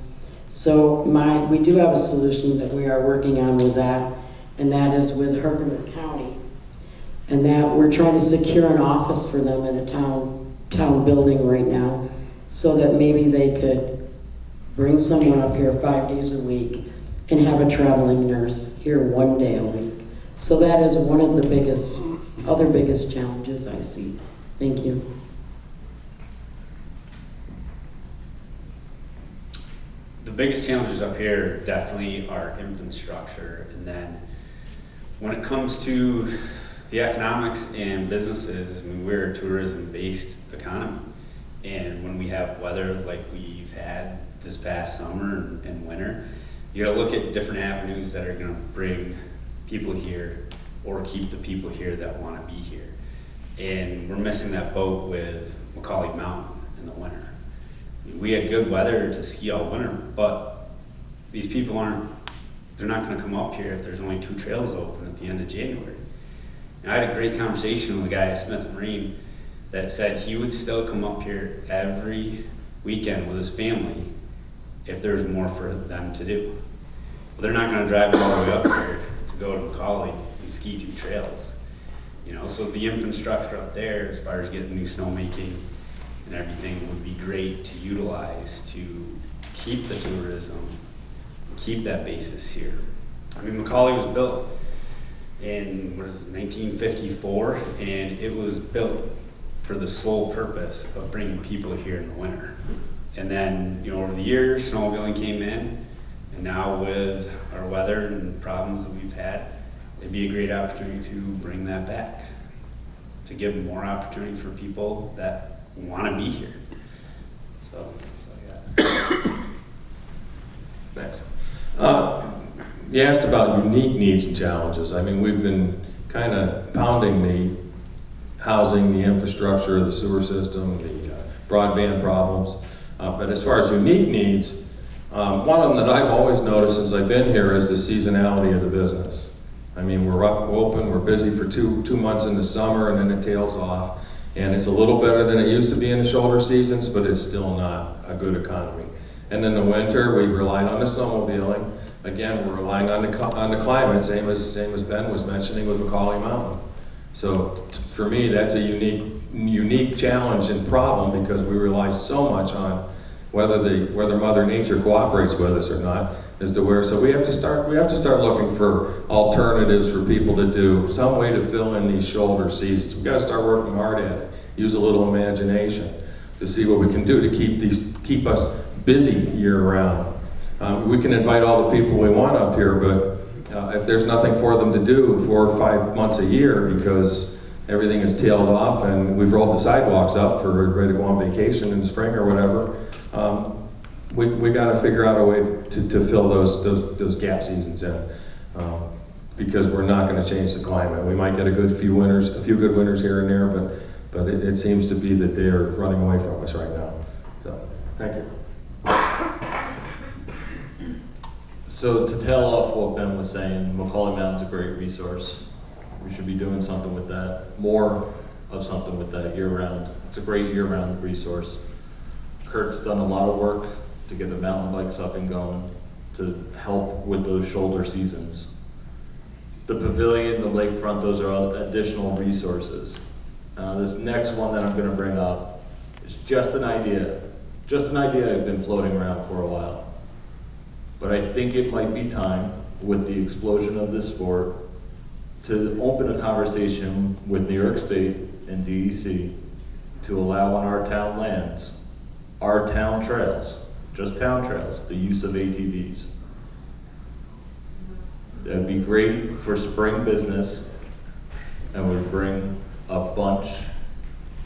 So we do have a solution that we are working on with that, and that is with Herkimer County. And that we're trying to secure an office for them in a town building right now, so that maybe they could bring someone up here 5 days a week and have a traveling nurse here 1 day a week. So that is one of the other biggest challenges I see. Thank you. The biggest challenges up here definitely are infrastructure, and then when it comes to the economics and businesses, I mean, we're a tourism-based economy, and when we have weather like we've had this past summer and winter, you gotta look at different avenues that are gonna bring people here or keep the people here that wanna be here. And we're missing that boat with Macaulay Mountain in the winter. I mean, we had good weather to ski all winter, but these people they're not gonna come up here if there's only 2 trails open at the end of January. And I had a great conversation with a guy at Smith Marine that said he would still come up here every weekend with his family if there was more for them to do. But they're not gonna drive all the way up here to go to Macaulay and ski 2 trails. You know, so the infrastructure up there, as far as getting new snowmaking and everything, would be great to utilize to keep the tourism, keep that basis here. I mean, Macaulay was built in 1954, and it was built for the sole purpose of bringing people here in the winter. And then, you know, over the years, snowmobiling came in, and now with our weather and problems that we've had, it'd be a great opportunity to bring that back, to give more opportunity for people that want to be here. So yeah. Thanks. You asked about unique needs and challenges. I mean, we've been kind of pounding the housing, the infrastructure, the sewer system, the broadband problems. But as far as unique needs, one of them that I've always noticed since I've been here is the seasonality of the business. I mean, we're up, open, we're busy for two months in the summer, and then it tails off. And it's a little better than it used to be in the shoulder seasons, but it's still not a good economy. And in the winter, we relied on the snowmobiling. Again, we're relying on the climate, same as Ben was mentioning with Macaulay Mountain. So for me, that's a unique challenge and problem, because we rely so much on whether Mother Nature cooperates with us or not, as to where. So we have to start looking for alternatives for people to do, some way to fill in these shoulder seasons. We've got to start working hard at it. Use a little imagination to see what we can do to keep us busy year round. We can invite all the people we want up here, but if there's nothing for them to do 4 or 5 months a year because everything is tailed off and we've rolled the sidewalks up for everybody to go on vacation in the spring or whatever, we got to figure out a way to fill those gap seasons in, because we're not going to change the climate. We might get a few good winters here and there, but it seems to be that they are running away from us right now. So, thank you. So to tail off what Ben was saying, Macaulay Mountain's a great resource. We should be doing something with that, more of something with that year-round. It's a great year-round resource. Kurt's done a lot of work to get the mountain bikes up and going to help with those shoulder seasons. The pavilion, the lakefront, those are all additional resources This next one that I'm gonna bring up is just an idea. Just an idea I've been floating around for a while. But I think it might be time, with the explosion of this sport, to open a conversation with New York State and DEC to allow on our town lands, our town trails, just town trails, the use of ATVs. That'd be great for spring business and would bring a bunch.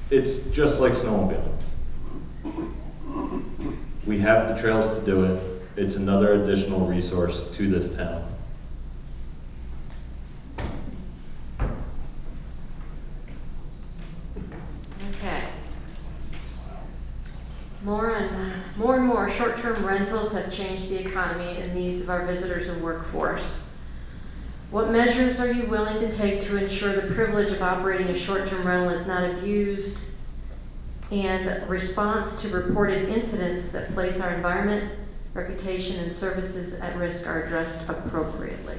It's just like snowmobiling. We have the trails to do it. It's another additional resource to this town. Okay. More and more short-term rentals have changed the economy and needs of our visitors and workforce. What measures are you willing to take to ensure the privilege of operating a short-term rental is not abused, and response to reported incidents that place our environment, reputation, and services at risk are addressed appropriately?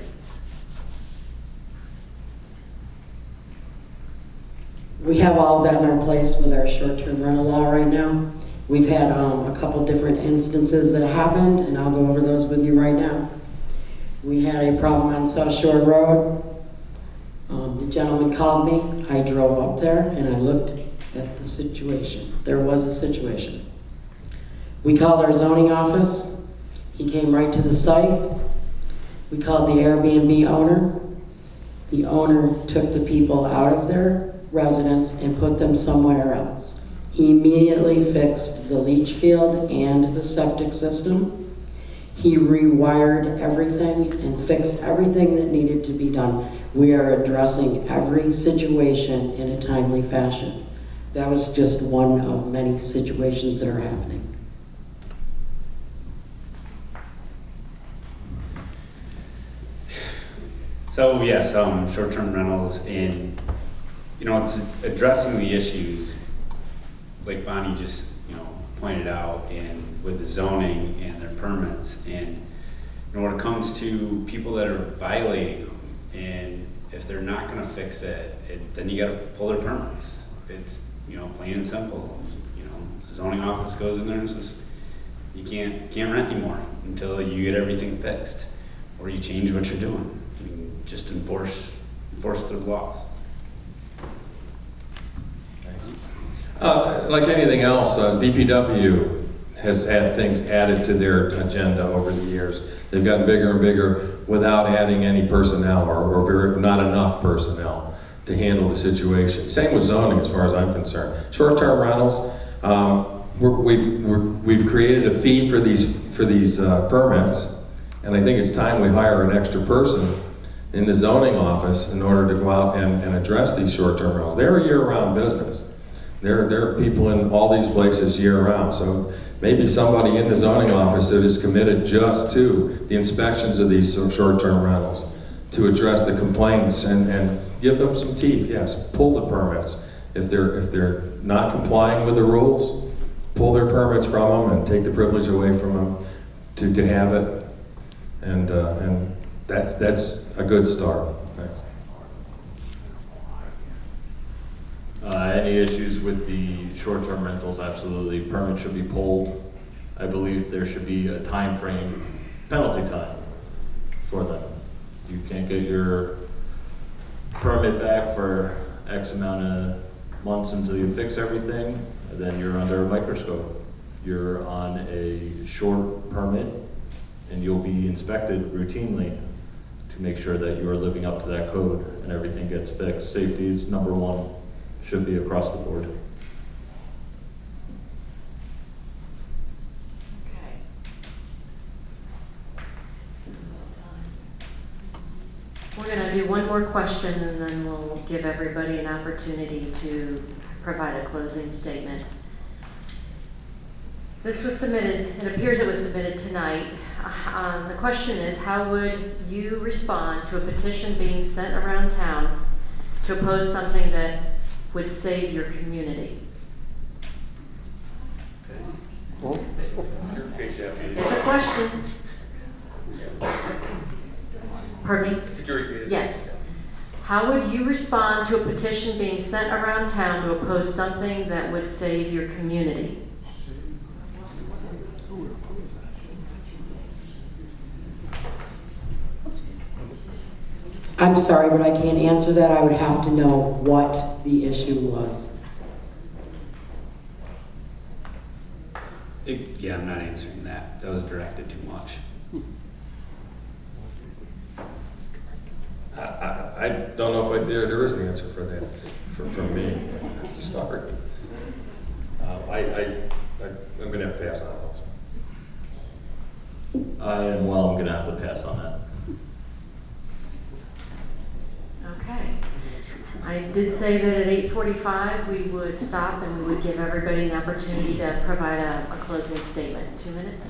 We have all that in our place with our short-term rental law right now. We've had a couple different instances that happened, and I'll go over those with you right now. We had a problem on South Shore Road. The gentleman called me. I drove up there and I looked at the situation. There was a situation. We called our zoning office. He came right to the site. We called the Airbnb owner. The owner took the people out of their residence and put them somewhere else. He immediately fixed the leach field and the septic system. He rewired everything and fixed everything that needed to be done. We are addressing every situation in a timely fashion. That was just one of many situations that are happening. So yes, short-term rentals, and it's addressing the issues like Bonnie just pointed out, and with the zoning and their permits, and when it comes to people that are violating them, and if they're not going to fix it, then you got to pull their permits. It's plain and simple. The zoning office goes in there and says you can't rent anymore until you get everything fixed, or you change what you're doing. Just enforce the laws. Like anything else, DPW has had things added to their agenda over the years. They've gotten bigger and bigger without adding any personnel or not enough personnel to handle the situation. Same with zoning, as far as I'm concerned. Short-term rentals, we've created a fee for these permits, and I think it's time we hire an extra person in the zoning office in order to go out and address these short-term rentals. They're a year-round business. There are people in all these places year-round, so maybe somebody in the zoning office that is committed just to the inspections of these short-term rentals, to address the complaints and give them some teeth. Yes, pull the permits. If they're not complying with the rules, pull their permits from them and take the privilege away from them to have it, and that's a good start. Any issues with the short-term rentals? Absolutely. Permits should be pulled. I believe there should be a time frame, penalty time for them. You can't get your permit back for X amount of months until you fix everything, and then you're under a microscope. You're on a short permit, and you'll be inspected routinely to make sure that you are living up to that code and everything gets fixed. Safety is number one. Should be across the board. Okay. We're going to do one more question, and then we'll give everybody an opportunity to provide a closing statement. This was submitted, it appears it was submitted tonight. The question is, how would you respond to a petition being sent around town to oppose something that would save your community? It's a question. Pardon me? Could you repeat it? Yes. How would you respond to a petition being sent around town to oppose something that would save your community? I'm sorry, but I can't answer that. I would have to know what the issue was. Yeah, I'm not answering that. That was directed too much. I don't know if there is an answer for that, from me. Sorry. I'm gonna have to pass on it also. I'm gonna have to pass on that. Okay. I did say that at 8:45 we would stop and we would give everybody an opportunity to provide a closing statement. 2 minutes.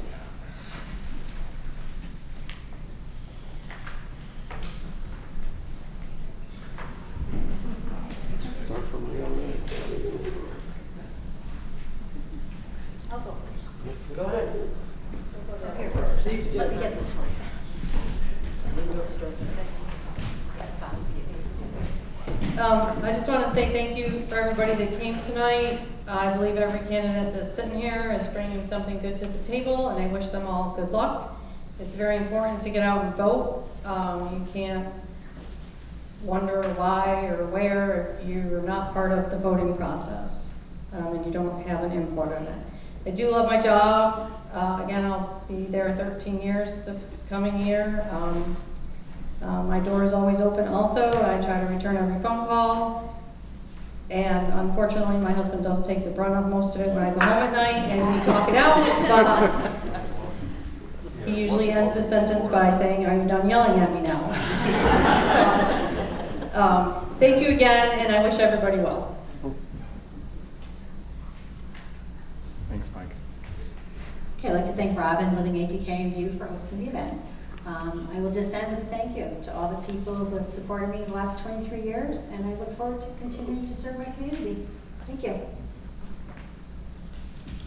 I'll go. Go ahead. Here, Please do. let me get this one. I just want to say thank you for everybody that came tonight. I believe every candidate that's sitting here is bringing something good to the table, and I wish them all good luck. It's very important to get out and vote. You can't wonder why or where if you're not part of the voting process, and you don't have an input on it. I do love my job. Again, I'll be there 13 years this coming year. My door is always open also. I try to return every phone call. And unfortunately, my husband does take the brunt of most of it when I go home at night and we talk it out. But he usually ends his sentence by saying, "Are you done yelling at me now?" So, thank you again, and I wish everybody well. Thanks, Mike. Okay, I'd like to thank Robin, LivingADK, and View for hosting the event. I will just end with a thank you to all the people who have supported me the last 23 years, and I look forward to continuing to serve my community. Thank you.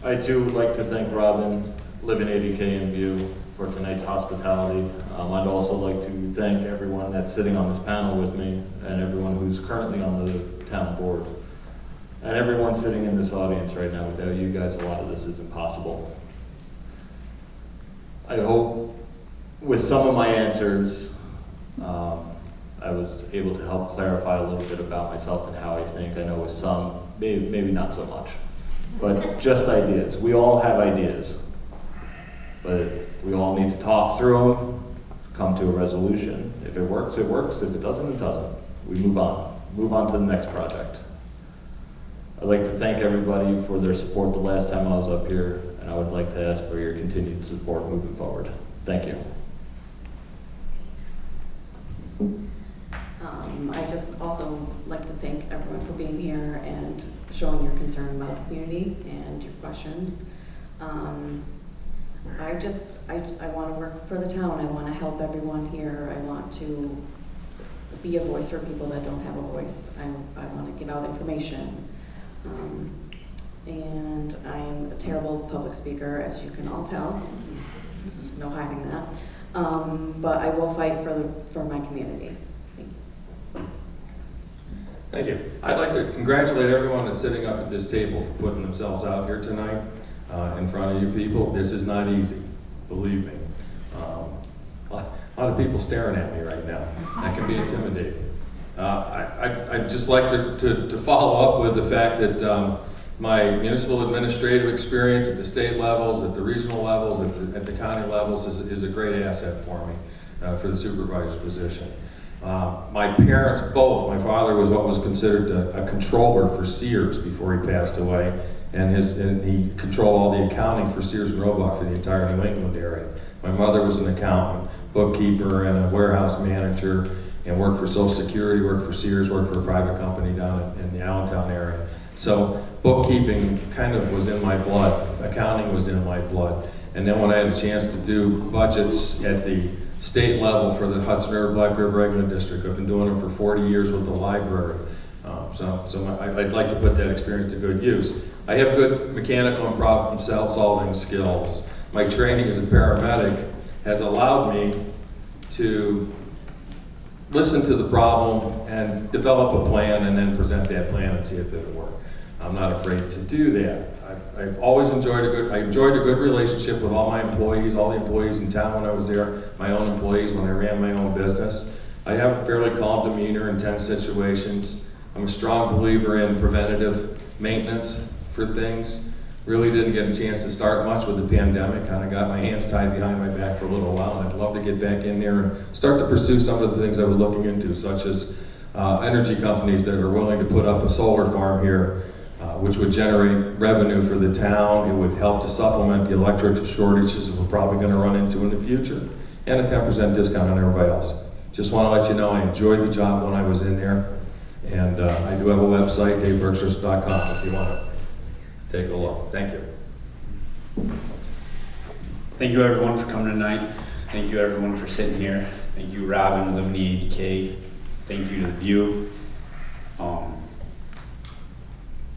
I too would like to thank Robin, LivingADK, and View for tonight's hospitality. I'd also like to thank everyone that's sitting on this panel with me and everyone who's currently on the town board. And everyone sitting in this audience right now. Without you guys, a lot of this isn't possible. I hope with some of my answers, I was able to help clarify a little bit about myself and how I think. I know with some, maybe not so much, but just ideas. We all have ideas, but we all need to talk through them, come to a resolution. If it works, it works. If it doesn't, it doesn't. We move on. Move on to the next project. I'd like to thank everybody for their support the last time I was up here, and I would like to ask for your continued support moving forward. Thank you. I just also like to thank everyone for being here and showing your concern about the community and your questions. I want to work for the town. I want to help everyone here. I want to be a voice for people that don't have a voice. I want to give out information. And I'm a terrible public speaker, as you can all tell. There's no hiding that. But I will fight for my community. Thank you. Thank you. I'd like to congratulate everyone that's sitting up at this table for putting themselves out here tonight in front of you people. This is not easy, believe me. A lot of people staring at me right now. That can be intimidating. I'd just like to follow up with the fact that my municipal administrative experience at the state levels, at the regional levels, at the county levels is a great asset for me for the supervisor's position. My parents both, my father was what was considered a controller for Sears before he passed away, and he controlled all the accounting for Sears and Roebuck for the entire New England area. My mother was an accountant, bookkeeper, and a warehouse manager, and worked for Social Security, worked for Sears, worked for a private company down in the Allentown area. So bookkeeping kind of was in my blood, accounting was in my blood. And then when I had a chance to do budgets at the state level for the Hudson River Black River Regular District, I've been doing them for 40 years with the library. I'd like to put that experience to good use. I have good mechanical and problem solving skills. My training as a paramedic has allowed me to listen to the problem and develop a plan and then present that plan and see if it'll work. I'm not afraid to do that. I've always enjoyed I enjoyed a good relationship with all my employees, all the employees in town when I was there, my own employees when I ran my own business. I have a fairly calm demeanor in tense situations. I'm a strong believer in preventative maintenance for things. Really didn't get a chance to start much with the pandemic. Kind of got my hands tied behind my back for a little while, and I'd love to get back in there and start to pursue some of the things I was looking into, such as energy companies that are willing to put up a solar farm here, which would generate revenue for the town. It would help to supplement the electric shortages that we're probably going to run into in the future, and a 10% discount on everybody else. Just want to let you know I enjoyed the job when I was in there, and I do have a website, daveberkstresser.com, if you want to take a look. Thank you. Thank you everyone for coming tonight. Thank you everyone for sitting here. Thank you Robin, LivingADK. Thank you to the View.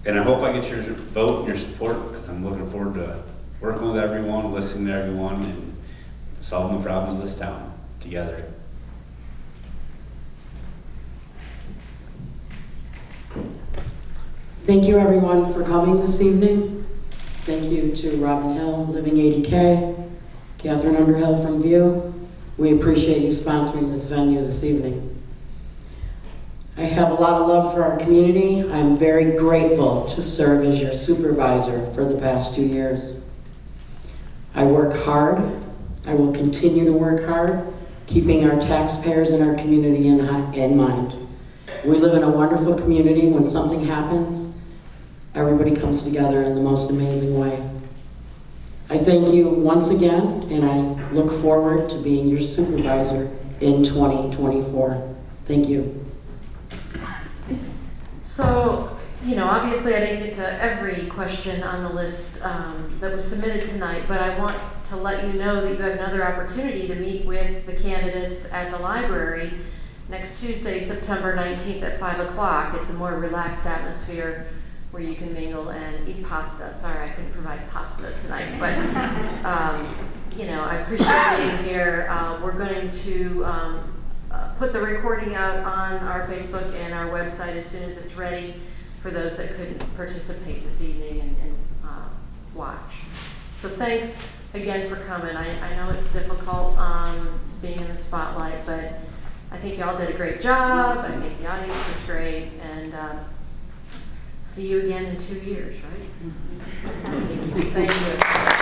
And I hope I get your vote and your support, because I'm looking forward to working with everyone, listening to everyone, and solving the problems of this town together. Thank you everyone for coming this evening. Thank you to Robin Hill, LivingADK, Catherine Underhill from View. We appreciate you sponsoring this venue this evening. I have a lot of love for our community. I'm very grateful to serve as your supervisor for the past 2 years. I work hard. I will continue to work hard, keeping our taxpayers and our community in mind. We live in a wonderful community. When something happens, everybody comes together in the most amazing way. I thank you once again, and I look forward to being your supervisor in 2024. Thank you. So, obviously I didn't get to every question on the list that was submitted tonight, but I want to let you know that you have another opportunity to meet with the candidates at the library next Tuesday, September 19th at 5 o'clock. It's a more relaxed atmosphere where you can mingle and eat pasta. Sorry, I couldn't provide pasta tonight, but I appreciate being here. We're going to put the recording out on our Facebook and our website as soon as it's ready for those that couldn't participate this evening and watch. So thanks again for coming. I know it's difficult being in the spotlight, but I think y'all did a great job. I think the audience was great, and see you again in 2 years, right? Thank you.